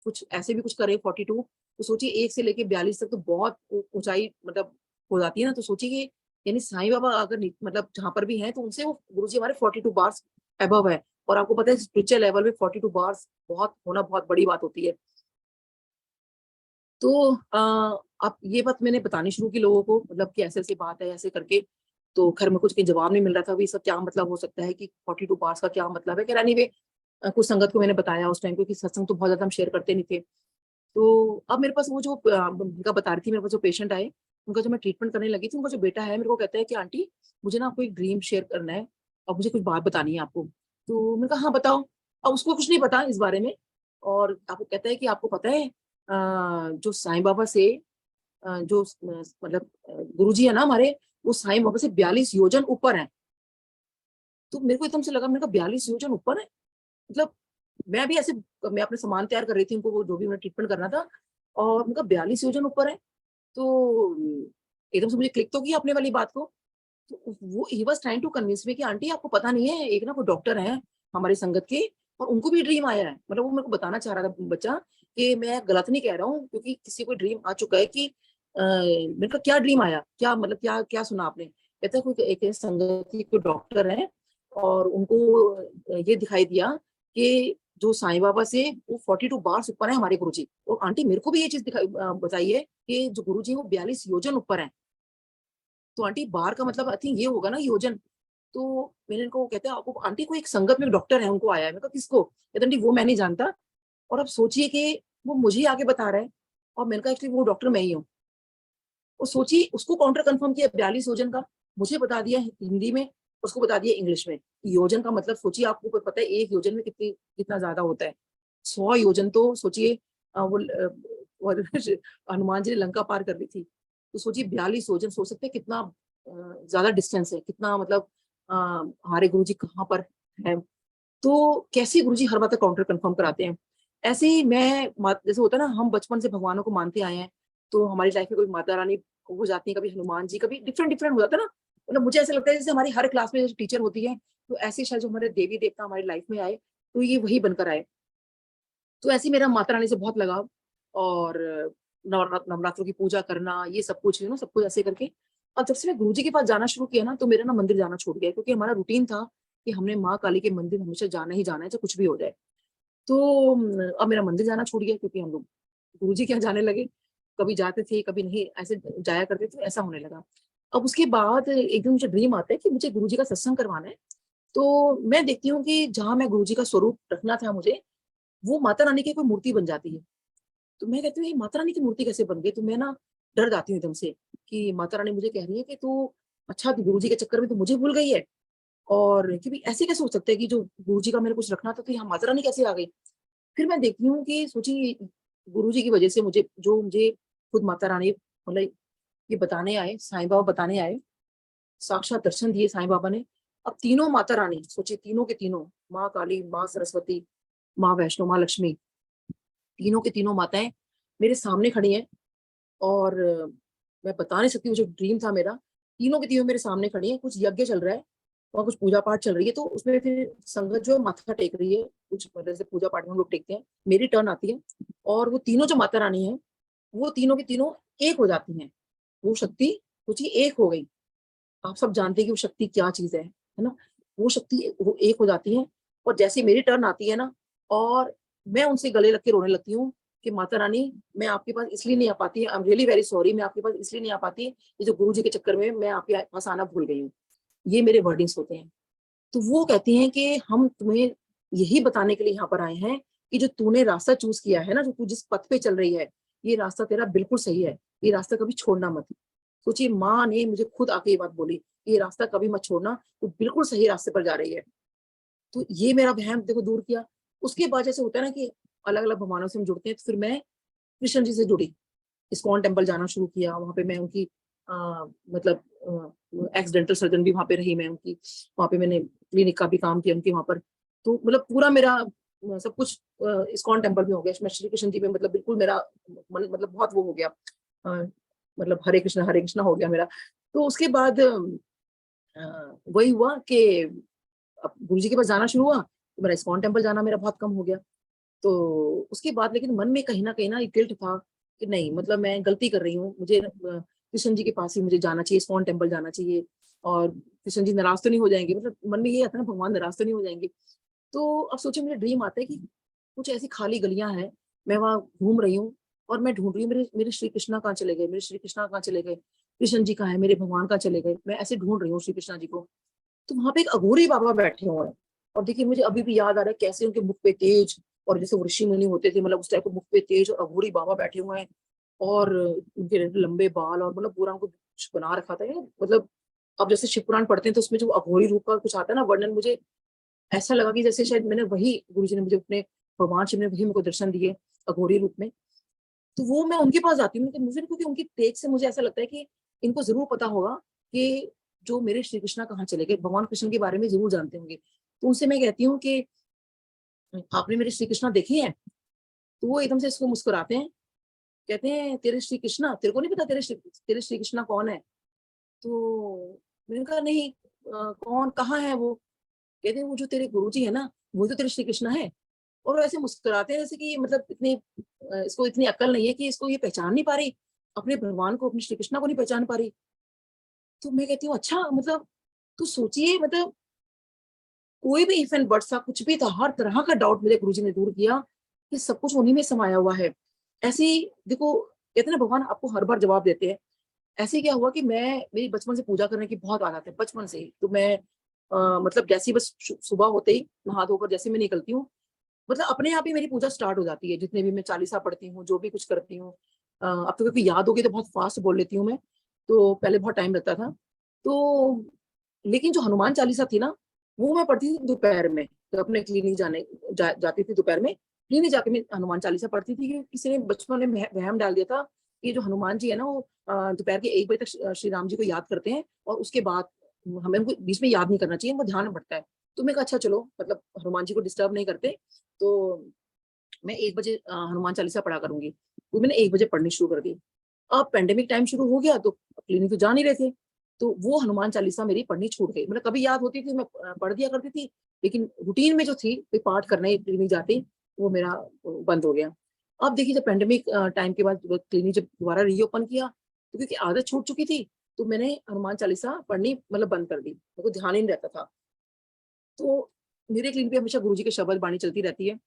कुछ ऐसे भी कुछ करें 42, तो सोचिए 1 से लेके 42 तक तो बहुत ऊंचाई मतलब हो जाती है ना। तो सोचिए कि यानी साईं बाबा अगर मतलब जहां पर भी हैं तो उनसे वो गुरुजी हमारे 42 बार्स अबव है। और आपको पता है स्पिरिचुअल लेवल में 42 बार्स बहुत होना बहुत बड़ी बात होती है। तो अब ये बात मैंने बतानी शुरू की लोगों को, मतलब कि ऐसे ऐसी बात है ऐसे करके। तो खैर में कुछ कहीं जवाब नहीं मिल रहा था अभी, सब क्या मतलब हो सकता है कि 42 बार्स का क्या मतलब है। खैर एनीवे कुछ संगत को मैंने बताया उस टाइम, क्योंकि सत्संग तो बहुत ज्यादा हम शेयर करते नहीं थे। तो अब मेरे पास वो जो उनका बता रही थी, मेरे पास जो पेशेंट आए, उनका जो मैं ट्रीटमेंट करने लगी थी, उनका जो बेटा है मेरे को कहता है कि आंटी मुझे ना आपको एक ड्रीम शेयर करना है और मुझे कुछ बात बतानी है आपको। तो मैंने कहा हाँ बताओ। अब उसको कुछ नहीं पता इस बारे में, और आपको कहता है कि आपको पता है जो साईं बाबा से जो मतलब गुरुजी है ना हमारे, वो साईं बाबा से 42 योजन ऊपर है। तो मेरे को एकदम से लगा, मैंने कहा 42 योजन ऊपर है, मतलब मैं भी ऐसे, मैं अपने सामान तैयार कर रही थी उनको, वो जो भी उन्हें ट्रीटमेंट करना था, और उनका 42 योजन ऊपर है। तो एकदम से मुझे क्लिक तो किया अपने वाली बात को। तो वो he was trying to convince me कि आंटी आपको पता नहीं है, एक ना कोई डॉक्टर है हमारी संगत के, और उनको भी ड्रीम आया है। मतलब वो मेरे को बताना चाह रहा था बच्चा कि मैं गलत नहीं कह रहा हूँ, क्योंकि किसी को ड्रीम आ चुका है कि मैंने कहा क्या ड्रीम आया, क्या मतलब क्या क्या सुना आपने? कहता है कोई एक संगति को डॉक्टर है और उनको ये दिखाई दिया कि जो साईं बाबा से वो 42 बार ऊपर है हमारे गुरुजी। और आंटी मेरे को भी ये चीज दिखाई बताई है कि जो गुरुजी है वो 42 योजन ऊपर है। तो आंटी बार का मतलब आई थिंक ये होगा ना, योजन। तो मैंने इनको, कहते हैं आपको आंटी को एक संगत में डॉक्टर है उनको आया है। मैं कहा किसको? कहते आंटी वो मैं नहीं जानता। और अब सोचिए कि वो मुझे आगे बता रहा है और मैंने कहा एक्चुअली वो डॉक्टर मैं ही हूँ। और सोचिए उसको काउंटर कंफर्म किया 42 योजन का, मुझे बता दिया हिंदी में, उसको बता दिया इंग्लिश में। योजन का मतलब सोचिए, आपको पता है एक योजन में कितना ज्यादा होता है? 100 योजन तो सोचिए। और हनुमान जी ने लंका पार कर ली थी, तो सोचिए 42 योजन, सोच सकते हैं कितना ज्यादा डिस्टेंस है, कितना मतलब हमारे गुरु जी कहाँ पर है। तो कैसे गुरु जी हर बात का काउंटर कंफर्म कराते हैं। ऐसे ही मैं जैसे होता है ना, हम बचपन से भगवानों को मानते आए हैं, तो हमारी लाइफ में कोई माता रानी हो जाती है, कभी हनुमान जी, कभी डिफरेंट डिफरेंट हो जाता है ना। मतलब मुझे ऐसा लगता है जैसे हमारी हर क्लास में जैसे टीचर होती है, तो ऐसे शायद जो हमारे देवी देवता हमारी लाइफ में आए, तो ये वही बनकर आए। तो ऐसे ही मेरा माता रानी से बहुत लगाव। और नवरात्रों की पूजा करना, ये सब कुछ सब कुछ ऐसे करके। और जब से मैं गुरु जी के पास जाना शुरू किया ना, तो मेरा ना मंदिर जाना छूट गया, क्योंकि हमारा रूटीन था कि हमने माँ काली के मंदिर हमेशा जाना ही जाना है, चाहे कुछ भी हो जाए। तो अब मेरा मंदिर जाना छूट गया, क्योंकि हम लोग गुरुजी के यहाँ जाने लगे। कभी जाते थे, कभी नहीं, ऐसे जाया करते थे, ऐसा होने लगा। अब उसके बाद एक दिन मुझे ड्रीम आता है कि मुझे गुरुजी का सत्संग करवाना है। तो मैं देखती हूँ कि जहां मैं गुरुजी का स्वरूप रखना था मुझे, वो माता रानी की कोई मूर्ति बन जाती है। तो मैं कहती हूँ ये माता रानी की मूर्ति कैसे बन गई? तो मैं ना डर जाती हूँ एकदम से कि माता रानी मुझे कह रही है कि तू, अच्छा तू गुरुजी के चक्कर में तो मुझे भूल गई है। और क्योंकि ऐसे कैसे हो सकता है कि जो गुरुजी का मेरे कुछ रखना था, तो यहाँ माता रानी कैसे आ गई? फिर मैं देखती हूँ कि सोचिए गुरुजी की वजह से मुझे खुद माता रानी मतलब ये बताने आए, साईं बाबा बताने आए, साक्षात दर्शन दिए साईं बाबा ने। अब तीनों माता रानी सोचिए, तीनों के तीनों, माँ काली, माँ सरस्वती, माँ वैष्णो, माँ लक्ष्मी, तीनों के तीनों माताएं मेरे सामने खड़ी हैं। और मैं बता नहीं सकती, वो जो ड्रीम था मेरा, तीनों की तीनों मेरे सामने खड़ी हैं। कुछ यज्ञ चल रहा है और कुछ पूजा पाठ चल रही है, तो उसमें फिर संगत जो है माथा टेक रही है, कुछ मतलब से पूजा पाठ में हम लोग टेकते हैं, मेरी टर्न आती है। और वो तीनों जो माता रानी है, वो तीनों की तीनों एक हो जाती हैं। वो शक्ति सोचिए एक हो गई। आप सब जानते हैं कि वो शक्ति क्या चीज है ना? वो शक्ति वो एक हो जाती है। और जैसे मेरी टर्न आती है ना, और मैं उनसे गले लग के रोने लगती हूँ कि माता रानी, मैं आपके पास इसलिए नहीं आ पाती, आई एम रियली वेरी सॉरी, मैं आपके पास इसलिए नहीं आ पाती, ये जो गुरु जी के चक्कर में मैं आपके पास आना भूल गई हूँ। ये मेरे वर्डिंग्स होते हैं। तो वो कहती हैं कि हम तुम्हें यही बताने के लिए यहाँ पर आए हैं कि जो तूने रास्ता चूज किया है ना, जो तू जिस पथ पे चल रही है, ये रास्ता तेरा बिल्कुल सही है। ये रास्ता कभी छोड़ना मत। सोचिए माँ ने मुझे खुद आके ये बात बोली, ये रास्ता कभी मत छोड़ना, तू बिल्कुल सही रास्ते पर जा रही है। तो ये मेरा वहम देखो दूर किया। उसके बाद जैसे होता है ना कि अलग अलग भगवानों से हम जुड़ते हैं, तो फिर मैं कृष्ण जी से जुड़ी, इस्कॉन टेम्पल जाना शुरू किया। वहां पे मैं उनकी मतलब एक्सीडेंटल सर्जन भी वहां पे रही मैं उनकी। वहां पे मैंने क्लिनिक का भी काम किया उनके वहां पर। तो मतलब पूरा मेरा सब कुछ इस्कॉन टेम्पल में हो गया। मैं श्री कृष्ण जी पे मतलब बिल्कुल मेरा मन मतलब बहुत वो हो गया। अ, मतलब हरे कृष्णा हो गया मेरा। तो उसके बाद वही हुआ कि अब गुरु जी के पास जाना शुरू हुआ, तो मेरा इस्कॉन टेम्पल जाना मेरा बहुत कम हो गया। तो उसके बाद लेकिन मन में कहीं ना गिल्ट था कि नहीं, मतलब मैं गलती कर रही हूँ, मुझे कृष्ण जी के पास ही मुझे जाना चाहिए, इस्कॉन टेम्पल जाना चाहिए। और कृष्ण जी नाराज तो नहीं हो जाएंगे, मतलब मन में ये आता है ना, भगवान नाराज तो नहीं हो जाएंगे। तो अब सोचिए मुझे ड्रीम आता है कि कुछ ऐसी खाली गलियां हैं, मैं वहां घूम रही हूँ और मैं ढूंढ रही हूँ मेरे मेरे श्री कृष्णा कहाँ चले गए, मेरे श्री कृष्णा कहाँ चले गए, कृष्ण जी कहाँ है, मेरे भगवान कहाँ चले गए, मैं ऐसे ढूंढ रही हूँ श्री कृष्णा जी को। तो वहां पे एक अघोरी बाबा बैठे हुए हैं। और देखिए मुझे अभी भी याद आ रहा है कैसे उनके मुख पे तेज, और जैसे वो ऋषि मुनि होते थे, मतलब उस टाइप के मुख पे तेज और अघोरी बाबा बैठे हुए हैं। और उनके लंबे बाल, और मतलब पूरा उनको कुछ बना रखा था यार, मतलब अब जैसे शिव पुराण पढ़ते हैं तो उसमें जो अघोरी रूप का कुछ आता है ना वर्णन, मुझे ऐसा लगा कि जैसे शायद मैंने वही गुरु जी ने मुझे अपने, भगवान शिव ने वही मेरे को दर्शन दिए अघोरी रूप में। तो वो मैं उनके पास जाती हूँ, मुझे क्योंकि उनकी तेज से मुझे ऐसा लगता है कि इनको जरूर पता होगा कि जो मेरे श्री कृष्णा कहाँ चले गए, भगवान कृष्ण के बारे में जरूर जानते होंगे। तो उनसे मैं कहती हूँ कि आपने मेरे श्री कृष्णा देखे हैं? तो वो एकदम से इसको मुस्कुराते हैं, कहते हैं तेरे श्री कृष्णा, तेरे को नहीं पता तेरे श्री कृष्णा कौन है? तो मैंने कहा नहीं, कौन, कहाँ है वो? कहते हैं वो जो तेरे गुरुजी है ना, वो तो तेरे श्री कृष्णा है। और वो ऐसे मुस्कुराते हैं जैसे कि मतलब इतनी इसको इतनी अक्ल नहीं है कि इसको ये पहचान नहीं पा रही। अपने भगवान को, अपने श्री कृष्णा को नहीं पहचान पा रही। तो मैं कहती हूँ अच्छा, मतलब तो सोचिए, मतलब कोई भी इफ एंड बट्स था, कुछ भी था, हर तरह का डाउट मेरे गुरुजी ने दूर किया कि सब कुछ उन्हीं में समाया हुआ है। ऐसे ही देखो, कहते हैं ना भगवान आपको हर बार जवाब देते हैं। ऐसे ही क्या हुआ कि मेरी बचपन से पूजा करने की बहुत आदत है, बचपन से ही। तो मैं मतलब जैसे ही बस सुबह होते ही नहा धोकर जैसे मैं निकलती हूँ, मतलब अपने आप ही मेरी पूजा स्टार्ट हो जाती है। जितने भी मैं चालीसा पढ़ती हूँ, जो भी कुछ करती हूँ, अब तो क्योंकि याद होगी तो बहुत फास्ट बोल लेती हूँ मैं, तो पहले बहुत टाइम लगता था। तो लेकिन जो हनुमान चालीसा थी ना, वो मैं पढ़ती थी दोपहर में। तो अपने क्लिनिक जाती थी दोपहर में, क्लिनिक जाके मैं हनुमान चालीसा पढ़ती थी। कि किसी ने बचपन में वहम डाल दिया था कि जो हनुमान जी है ना, वो दोपहर के 1 बजे तक श्री राम जी को याद करते हैं, और उसके बाद हमें उनको बीच में याद नहीं करना चाहिए, उनको ध्यान बढ़ता है। तो मैं कहा अच्छा चलो, मतलब हनुमान जी को डिस्टर्ब नहीं करते, तो मैं 1 बजे हनुमान चालीसा पढ़ा करूंगी। तो मैंने 1 बजे पढ़नी शुरू कर दी। अब पेंडेमिक टाइम शुरू हो गया, तो क्लिनिक तो जा नहीं रहे थे, तो वो हनुमान चालीसा मेरी पढ़नी छूट गई। मतलब कभी याद होती थी, मैं पढ़ दिया करती थी, लेकिन रूटीन में जो थी कोई पाठ करने क्लिनिक जाते, वो मेरा बंद हो गया। अब देखिए, जब पेंडेमिक टाइम के बाद क्लिनिक जब दोबारा रीओपन किया, तो क्योंकि आदत छूट चुकी थी, तो मैंने हनुमान चालीसा पढ़नी मतलब बंद कर दी, मेरे को ध्यान ही नहीं रहता था। तो मेरे क्लिनिक पे हमेशा गुरुजी के शब्द बाणी चलती रहती है।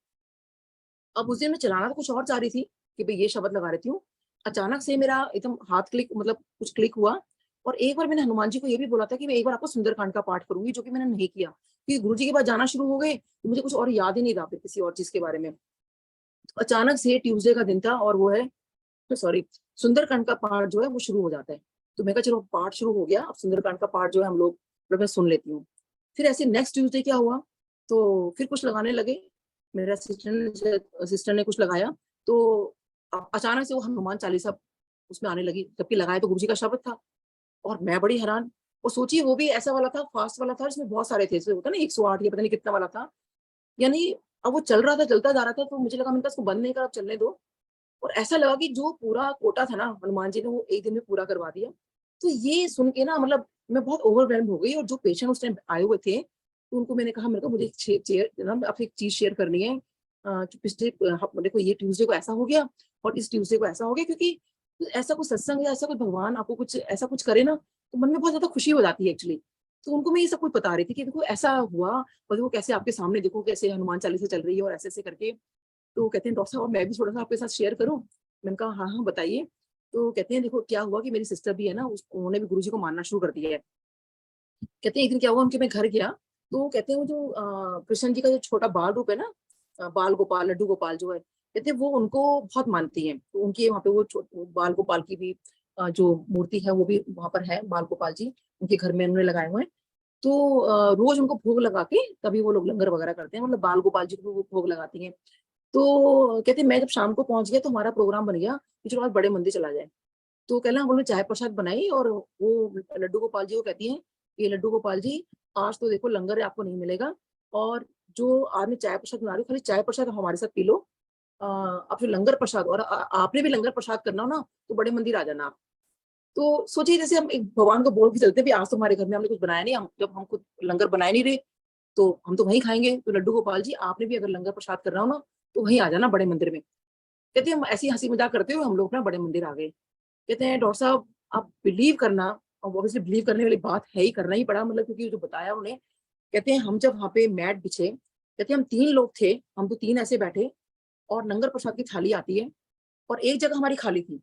अब उस दिन मैं चलाना तो कुछ और चाह रही थी कि भाई ये शब्द लगा रही हूँ। अचानक से मेरा एकदम हाथ क्लिक, मतलब कुछ क्लिक हुआ, और एक बार मैंने हनुमान जी को ये भी बोला था कि मैं एक बार आपको सुंदरकांड का पाठ करूंगी, जो कि मैंने नहीं किया, क्योंकि गुरु जी के पास जाना शुरू हो गए तो मुझे कुछ और याद ही नहीं रहा फिर किसी और चीज के बारे में। तो अचानक से ट्यूसडे का दिन था, और वो है, तो सॉरी, सुंदरकांड का पाठ जो है वो शुरू हो जाता है। तो मैं कहा चलो पाठ शुरू हो गया, अब सुंदरकांड का पाठ जो है हम लोग, मतलब मैं सुन लेती हूँ। फिर ऐसे नेक्स्ट ट्यूसडे क्या हुआ, तो फिर कुछ लगाने लगे, मेरा असिस्टेंट ने कुछ लगाया, तो अचानक से वो हनुमान चालीसा उसमें आने लगी, जबकि लगाया तो गुरु जी का शब्द था। और मैं बड़ी हैरान, और सोचिए वो भी ऐसा वाला था, फास्ट वाला था, जिसमें बहुत सारे थे, इसमें होता ना 108 या पता नहीं कितना वाला था, यानी अब वो चल रहा था, चलता जा रहा था। तो मुझे लगा, मैंने कहा इसको बंद नहीं कर, अब चलने दो। और ऐसा लगा कि जो पूरा कोटा था ना, हनुमान जी ने वो एक दिन में पूरा करवा दिया। तो ये सुन के ना, मतलब मैं बहुत ओवरवेल्म हो गई। और जो पेशेंट उस टाइम आए हुए थे, तो उनको मैंने कहा, मेरे को मुझे ना आपसे एक चीज शेयर करनी है, कि पिछले देखो ये ट्यूसडे को ऐसा हो गया, और इस ट्यूसडे को ऐसा हो गया, क्योंकि ऐसा कुछ सत्संग या ऐसा कुछ भगवान आपको कुछ ऐसा कुछ करे ना, तो मन में बहुत ज्यादा खुशी हो जाती है एक्चुअली। तो उनको मैं ये सब कुछ बता रही थी कि देखो ऐसा हुआ, और देखो कैसे आपके सामने, देखो कैसे हनुमान चालीसा चल रही है, और ऐसे ऐसे करके। तो कहते हैं डॉक्टर साहब, मैं भी थोड़ा सा आपके साथ शेयर करूं। मैंने कहा हाँ हाँ बताइए। तो कहते हैं देखो क्या हुआ कि मेरी सिस्टर भी है ना, उन्होंने भी गुरुजी को मानना शुरू कर दिया है। कहते हैं एक दिन क्या हुआ, उनके मैं घर गया, तो कहते हैं वो जो कृष्ण जी का जो छोटा बाल रूप है ना, बाल गोपाल, लड्डू गोपाल जो है, कहते हैं वो उनको बहुत मानती हैं। तो उनके वहाँ पे वो बाल गोपाल की भी जो मूर्ति है वो भी वहां पर है, बाल गोपाल जी उनके घर में उन्होंने लगाए हुए हैं। तो रोज उनको भोग लगा के तभी वो लोग लंगर वगैरह करते हैं, मतलब बाल गोपाल जी को वो भोग लगाती हैं। तो कहते मैं जब शाम को पहुंच गया, तो हमारा प्रोग्राम बन गया कि चलो आज बड़े मंदिर चला जाए। तो कहला हम लोगों ने चाय प्रसाद बनाई, और वो लड्डू गोपाल जी को कहती हैं, ये लड्डू गोपाल जी, आज तो देखो लंगर आपको नहीं मिलेगा, और जो आपने चाय प्रसाद बना रही हो, खाली चाय प्रसाद हमारे साथ पी लो। आप जो लंगर प्रसाद, और आपने भी लंगर प्रसाद करना हो ना, तो बड़े मंदिर आ जाना आप। तो सोचिए, जैसे हम एक भगवान को बोल के चलते भी, आज तो हमारे घर में हमने कुछ बनाया नहीं, हम जब हम खुद लंगर बनाए नहीं रहे, तो हम तो वहीं खाएंगे। तो लड्डू गोपाल जी, आपने भी अगर लंगर प्रसाद करना हो ना, तो वहीं आ जाना बड़े मंदिर में। कहते हैं हम ऐसी हंसी मजाक करते हुए हम लोग ना बड़े मंदिर आ गए। कहते हैं डॉक्टर साहब, आप बिलीव करना, और ऑब्वियसली बिलीव करने वाली बात है ही, करना ही पड़ा, मतलब क्योंकि जो बताया उन्हें। कहते हैं हम जब वहां पे मैट बिछे, कहते हैं हम 3 लोग थे, हम तो 3 ऐसे बैठे, और लंगर प्रसाद की थाली आती है, और एक जगह हमारी खाली थी।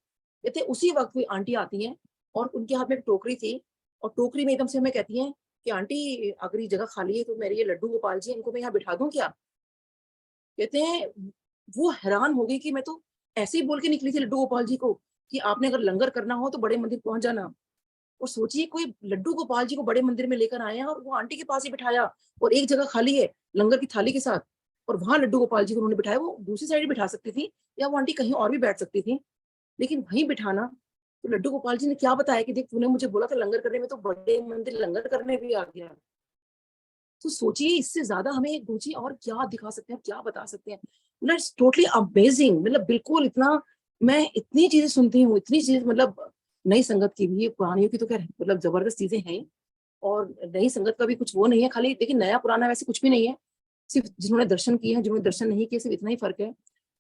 कहते हैं उसी वक्त कोई आंटी आती हैं, और उनके हाथ में एक टोकरी थी, और टोकरी में एकदम से हमें कहती हैं कि आंटी अगर ये जगह खाली है, तो मेरे ये लड्डू गोपाल जी, इनको मैं यहाँ बिठा दूं क्या। कहते हैं वो हैरान हो गई कि मैं तो ऐसे ही बोल के निकली थी लड्डू गोपाल जी को, कि आपने अगर लंगर करना हो तो बड़े मंदिर पहुंच जाना। और सोचिए, कोई लड्डू गोपाल जी को बड़े मंदिर में लेकर आए हैं, और वो आंटी के पास ही बिठाया, और एक जगह खाली है लंगर की थाली के साथ, और वहां लड्डू गोपाल जी को उन्होंने बिठाया। वो दूसरी साइड बिठा सकती थी, या वो आंटी कहीं और भी बैठ सकती थी, लेकिन वहीं बिठाना। तो लड्डू गोपाल जी ने क्या बताया कि देख, तूने मुझे बोला था लंगर करने में, तो बड़े मंदिर लंगर करने भी आ गया। तो सोचिए, इससे ज्यादा हमें रुचि और क्या दिखा सकते हैं, क्या बता सकते हैं। मतलब इट्स टोटली अमेजिंग, मतलब बिल्कुल इतना, मैं इतनी चीजें सुनती हूँ, इतनी चीज, मतलब नई संगत की भी, पुरानियों की तो क्या मतलब जबरदस्त चीजें हैं। और नई संगत का भी कुछ वो नहीं है, खाली देखिए नया पुराना वैसे कुछ भी नहीं है। सिर्फ जिन्होंने दर्शन किए हैं, जिन्होंने दर्शन नहीं किए, सिर्फ इतना ही फर्क है।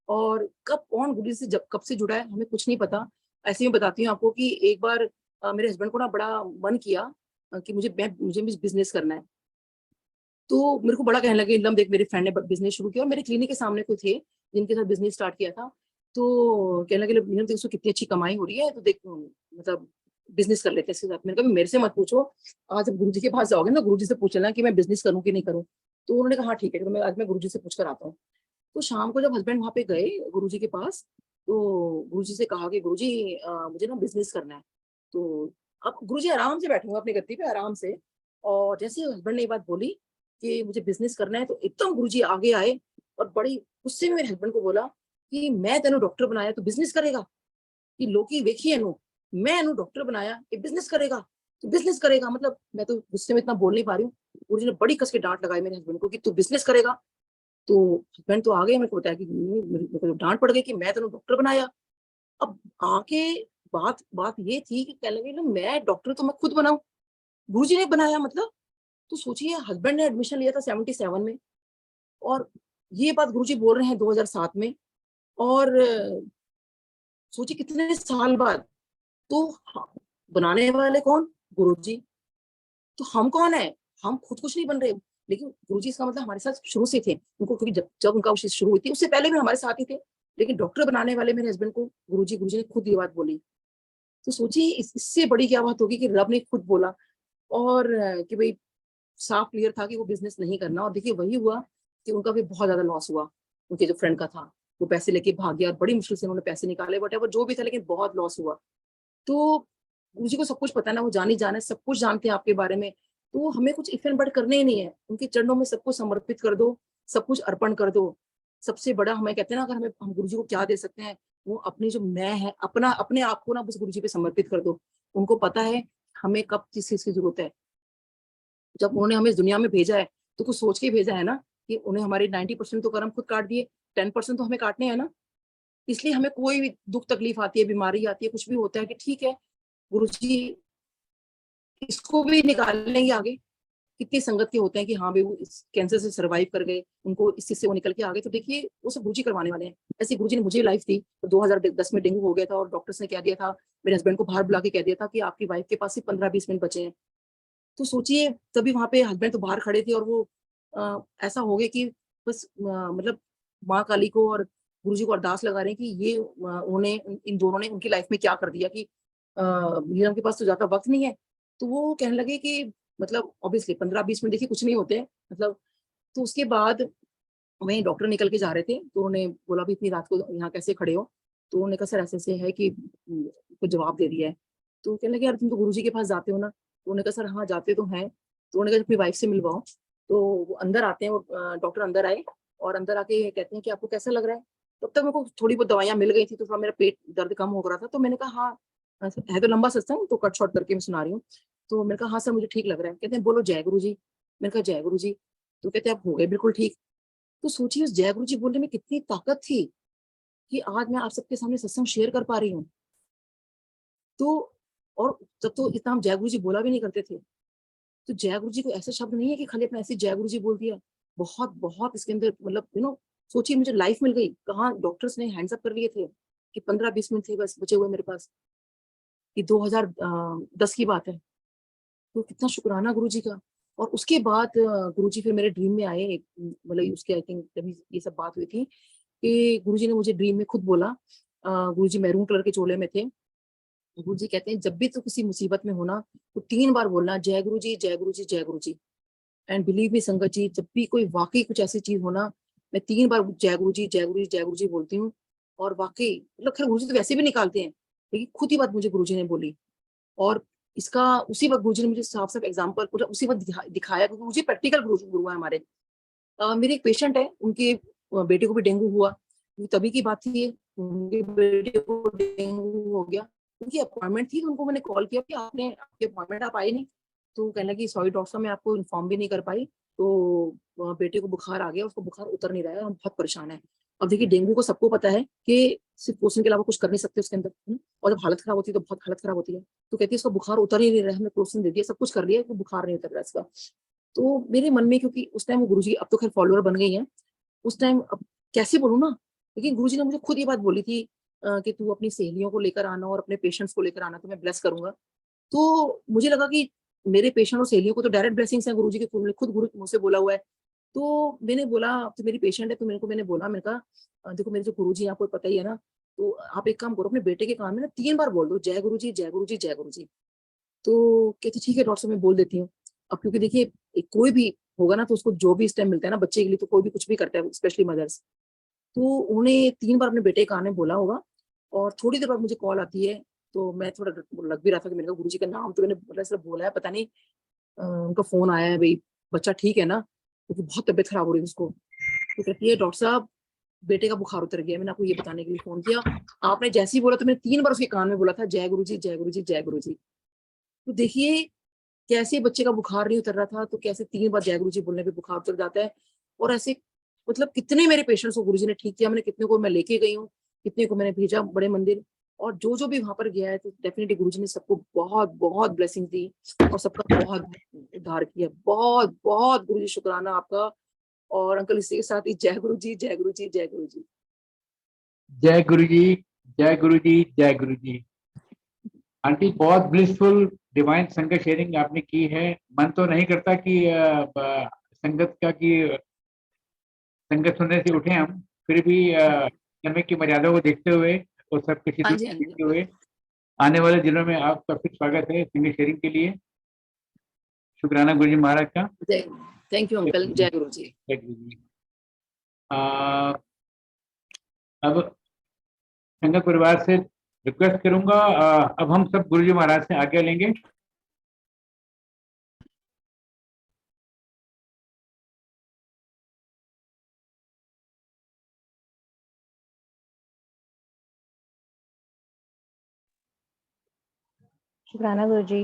और कब कौन गुरु से जब कब से जुड़ा है, हमें कुछ नहीं पता। ऐसे ही मैं बताती हूँ आपको कि एक बार मेरे हस्बैंड को ना बड़ा मन किया कि मुझे बिजनेस करना है। तो मेरे को बड़ा कहने लगे, "नीलम देख, मेरे फ्रेंड ने बिजनेस शुरू किया", और मेरे क्लिनिक के सामने कोई थे जिनके साथ बिजनेस स्टार्ट किया था। तो कहने लगे, "नीलम देख, उसको कितनी अच्छी कमाई हो रही है, तो देख मतलब बिजनेस कर लेते हैं इसके साथ"। मैंने कहा, "मेरे से मत पूछो, आज जब गुरुजी के पास जाओगे ना, गुरुजी से पूछ लेना कि मैं बिजनेस करूँ कि नहीं करूँ"। तो उन्होंने कहा, "हाँ ठीक है, तो मैं गुरुजी से पूछ कर आता हूँ"। तो शाम को जब हस्बैंड वहाँ पे गए गुरुजी के पास, तो गुरुजी से कहा कि गुरुजी मुझे ना बिज़नेस करना है। तो अब गुरुजी आराम से बैठे हुए अपनी गद्दी पे आराम से, और जैसे ही हस्बैंड ने ये बात बोली कि मुझे बिज़नेस करना है, तो एकदम गुरुजी आगे आए और बड़ी गुस्से में मेरे हस्बैंड को बोला कि मैं तेनू डॉक्टर बनाया, तू बिज़नेस करेगा? कि लोकी वेखी एनू, मैं एनू डॉक्टर बनाया, ये बिज़नेस करेगा, तू बिज़नेस करेगा। मतलब मैं तो गुस्से में इतना बोल नहीं पा रही हूँ। गुरुजी ने बड़ी कस के डाँट लगाई मेरे हस्बैंड को कि तू बिज़नेस करेगा? तो हस्बैंड तो आ गए, मेरे को बताया कि मेरे को तो डाँट पड़ गई कि मैं तेनू डॉक्टर बनाया। अब आके बात बात ये थी कि कहने लगे, "ना मैं डॉक्टर तो मैं खुद बनाऊँ, गुरुजी ने बनाया मतलब"। तो सोचिए, हस्बैंड ने एडमिशन लिया था 77 में, और ये बात गुरुजी बोल रहे हैं 2007 में, और सोचिए कितने साल बाद। तो ह बनाने वाले कौन? गुरुजी। तो हम कौन है? हम खुद कुछ नहीं बन रहे। लेकिन गुरुजी इसका मतलब हमारे साथ शुरू से थे। उनको, क्योंकि जब जब उनका कोशिश शुरू हुई थी, उससे पहले भी हमारे साथ ही थे। लेकिन डॉक्टर बनाने वाले मेरे हस्बैंड को गुरुजी ने खुद ये बात बोली। तो सोचिए इससे बड़ी क्या बात होगी कि रब ने खुद बोला, और कि भई साफ क्लियर था कि वो बिज़नेस नहीं करना, और देखिए वही हुआ कि उनका भी बहुत ज़्यादा लॉस हुआ। उनके जो फ्रेंड का था, वो पैसे लेके भाग गया और बड़ी मुश्किल से उन्होंने पैसे निकाले, व्हाटएवर जो भी था, लेकिन बहुत लॉस हुआ। तो गुरुजी को सब कुछ पता है ना, वो जान है, सब कुछ जानते हैं आपके बारे में। तो हमें कुछ इफ़ एंड बट करने ही नहीं है। उनके चरणों में सब कुछ समर्पित कर दो, सब कुछ अर्पण कर दो। सबसे बड़ा हमें कहते हैं ना, अगर हम गुरुजी को क्या दे सकते हैं, वो अपनी जो मैं है, अपने आप को ना बस गुरुजी पे समर्पित कर दो। उनको पता है हमें कब किस चीज़ की ज़रूरत है। जब उन्होंने हमें इस दुनिया में भेजा है, तो कुछ सोच के ही भेजा है ना, कि उन्हें हमारे 90% तो कर्म खुद काट दिए, 10% तो हमें काटने हैं ना। इसलिए हमें कोई भी दुःख तकलीफ आती है, बीमारी आती है, कुछ भी होता है कि ठीक है, गुरुजी इसको भी निकाल लेंगे आगे। कितनी संगत के होते हैं कि हाँ भाई, वो इस कैंसर से सर्वाइव कर गए, उनको इस चीज़ से वो निकल के आ गए, तो देखिए वो सब गुरुजी करवाने वाले हैं। ऐसे गुरुजी ने मुझे लाइफ दी, तो 2010 में डेंगू हो गया था, और डॉक्टर्स ने कह दिया था, मेरे हस्बैंड को बाहर बुला के कह दिया था कि आपकी वाइफ के पास सिर्फ 15-20 मिनट बचे हैं। तो सोचिए, तभी वहाँ पे हस्बैंड तो बाहर खड़े थे, और वो ऐसा हो गया कि बस मतलब माँ काली को और गुरुजी को अरदास लगा रहे हैं कि ये उन्होंने इन दोनों ने उनकी लाइफ में क्या कर दिया कि नीलम के पास तो ज़्यादा वक़्त नहीं है। तो वो कहने लगे कि मतलब ऑब्वियसली 15-20 मिनट देखिए कुछ नहीं होते हैं, मतलब। तो उसके बाद वहीं डॉक्टर निकल के जा रहे थे, तो उन्होंने बोला, "अभी इतनी रात को यहाँ कैसे खड़े हो?" तो उन्होंने कहा, "सर ऐसे-ऐसे है कि कुछ जवाब दे दिया है।" तो कहने लगे, "यार तुम तो गुरुजी के पास जाते हो ना?" तो उन्होंने कहा, "सर हाँ, जाते तो हैं।" तो उन्होंने कहा, "अपनी वाइफ से मिलवाओ।" तो वो अंदर आते हैं, वो डॉक्टर अंदर आए, और अंदर आके कहते हैं कि आपको कैसा लग रहा है? तब तक मेरे को थोड़ी बहुत दवाइयाँ मिल गई थी, तो थोड़ा मेरा पेट दर्द कम हो रहा था, तो मैंने कहा, "हाँ।" है तो लंबा सत्संग, तो कट शॉर्ट करके मैं सुना रही हूँ। तो मैंने कहा, "हाँ सर, मुझे ठीक लग रहा है।" कहते हैं, "बोलो जय गुरुजी।" मैंने कहा, "जय गुरुजी।" तो कहते हैं, "आप हो गए बिल्कुल ठीक।" तो सोचिए उस जय गुरुजी बोलने में कितनी ताकत थी कि आज मैं आप सबके सामने सत्संग शेयर कर पा रही हूँ। तो और तब तो इतना हम जय गुरुजी बोला भी नहीं करते थे। तो जय गुरुजी कोई ऐसा शब्द नहीं है कि खाली अपने ऐसे जय गुरुजी बोल दिया। बहुत बहुत इसके अंदर मतलब सोचिए मुझे लाइफ मिल गई। कहाँ डॉक्टर्स ने हैंड्स अप कर लिए थे कि 15-20 मिनट थे बस बचे हुए मेरे पास। ये 2010 की बात है। तो कितना शुक्राना गुरुजी का। और उसके बाद गुरुजी फिर मेरे ड्रीम में आए, मतलब उसके आई थिंक तभी ये सब बात हुई थी कि गुरुजी ने मुझे ड्रीम में खुद बोला। गुरुजी मैरून कलर के चोले में थे। गुरुजी कहते हैं, "जब भी तू किसी मुसीबत में हो ना, तो 3 बार बोलना, जय गुरुजी, जय गुरुजी, जय गुरुजी।" एंड बिलीव मी संगत जी, जब भी कोई वाक़ई कुछ ऐसी चीज़ हो ना, मैं 3 बार जय गुरुजी, जय गुरुजी, जय गुरुजी बोलती हूँ। और वाक़ई मतलब खैर गुरुजी तो वैसे भी निकालते हैं, लेकिन खुद ही बात मुझे गुरुजी ने बोली। और इसका उसी वक़्त गुरुजी ने मुझे साफ-साफ एग्ज़ाम्पल पूरा उसी वक़्त दिखाया, क्योंकि मुझे प्रैक्टिकल गुरु हैं हमारे। मेरे एक पेशेंट है, उनके बेटे को भी डेंगू हुआ। ये तभी की बात थी ये, उनके बेटे को डेंगू हो गया। उनकी अपॉइंटमेंट थी, तो उनको मैंने कॉल किया कि आपने आपकी अपॉइंटमेंट आप आए नहीं। तो वो कहने लगी, "सॉरी डॉक्टर साहब, मैं आपको इन्फॉर्म भी नहीं कर पाई। तो बेटे को बुखार आ गया, उसको बुखार उतर नहीं रहा है, हम बहुत परेशान हैं।" अब देखिए डेंगू को सबको पता है कि सिर्फ़ पोषण के अलावा कुछ कर नहीं सकते उसके अंदर, है ना? और जब हालत खराब होती है तो बहुत हालत खराब होती है। तो कहती है, "इसका बुखार उतर ही नहीं रहा है, हमने क्रोसिन दे दिया, सब कुछ कर लिया है, वो बुखार नहीं उतर रहा है इसका।" तो मेरे मन में, क्योंकि उस टाइम वो गुरुजी अब तो खैर फॉलोवर बन गई हैं। उस टाइम अब कैसे बोलूँ ना, लेकिन गुरुजी ने मुझे खुद ये बात बोली थी कि तू अपनी सहेलियों को लेकर आना और अपने पेशेंट्स को लेकर आना, तो मैं ब्लेस करूंगा। तो मुझे लगा कि मेरे पेशेंट और सहेलियों को तो डायरेक्ट ब्लेसिंग्स हैं गुरुजी के, खुद गुरु मुझसे बोला हुआ है। तो मैंने बोला, तो मेरी पेशेंट है, तो मैंने बोला, मैंने कहा देखो मेरे जो गुरुजी हैं आपको पता ही है ना, तो आप एक काम करो, अपने बेटे के कान में ना 3 बार बोल दो, जय गुरु जी, जय गुरु जी, जय गुरु जी। तो कहती ठीक है डॉक्टर साहब, मैं बोल देती हूँ। अब क्योंकि देखिए कोई भी होगा ना, तो उसको जो भी इस टाइम मिलता है ना बच्चे के लिए, तो कोई भी कुछ भी करता है, स्पेशली मदर्स। तो उन्हें 3 बार अपने बेटे के कान में बोला होगा, और थोड़ी देर बाद मुझे कॉल आती है। तो मैं थोड़ा लग भी रहा था कि मैंने कहा गुरुजी का नाम तो मैंने मतलब सिर्फ बोला है, पता नहीं उनका फोन आया है, भाई बच्चा ठीक है ना, क्योंकि बहुत तबीयत खराब हो रही है उसको। तो कहती है डॉक्टर साहब बेटे का बुखार उतर गया, मैंने आपको ये बताने के लिए फोन किया। आपने जैसे ही बोला तो मैंने 3 बार उसके कान में बोला था, जय गुरु जी, जय गुरु जी, जय गुरु जी। तो देखिए कैसे बच्चे का बुखार नहीं उतर रहा था, तो कैसे 3 बार जय गुरु जी बोलने पे बुखार उतर जाता है। और ऐसे मतलब कितने मेरे पेशेंट्स को गुरुजी ने ठीक किया, मैंने कितने को मैं लेके गई हूँ, कितने को मैंने भेजा बड़े मंदिर। और जो जो भी वहां पर गया है, तो डेफिनेटली गुरुजी ने सबको बहुत बहुत ब्लेसिंग दी, और सबका बहुत उद्धार किया। बहुत बहुत गुरुजी शुक्राना आपका। और अंकल इसी के साथ ही जय गुरु जी, जय गुरु जी, जय गुरु जी। जय गुरु जी, जय गुरु जी, जय गुरु जी। आंटी बहुत ब्लिसफुल डिवाइन संगत शेयरिंग आपने की है। मन तो नहीं करता कि संगत का कि संगत सुनने से उठे हम, फिर भी समय की मर्यादा को देखते हुए और सबके हाँ शेड्यूल जी, हाँ को जी। देखते हुए आने वाले दिनों में आपका फिर स्वागत है संगत शेयरिंग के लिए। शुक्राना गुरु जी महाराज का। जय, थैंक यू अंकल, जय गुरु जी। जय गुरु जी। अब संगत परिवार से रिक्वेस्ट करूंगा, अब हम सब गुरु जी महाराज से आज्ञा लेंगे। शुक्राना गुरुजी।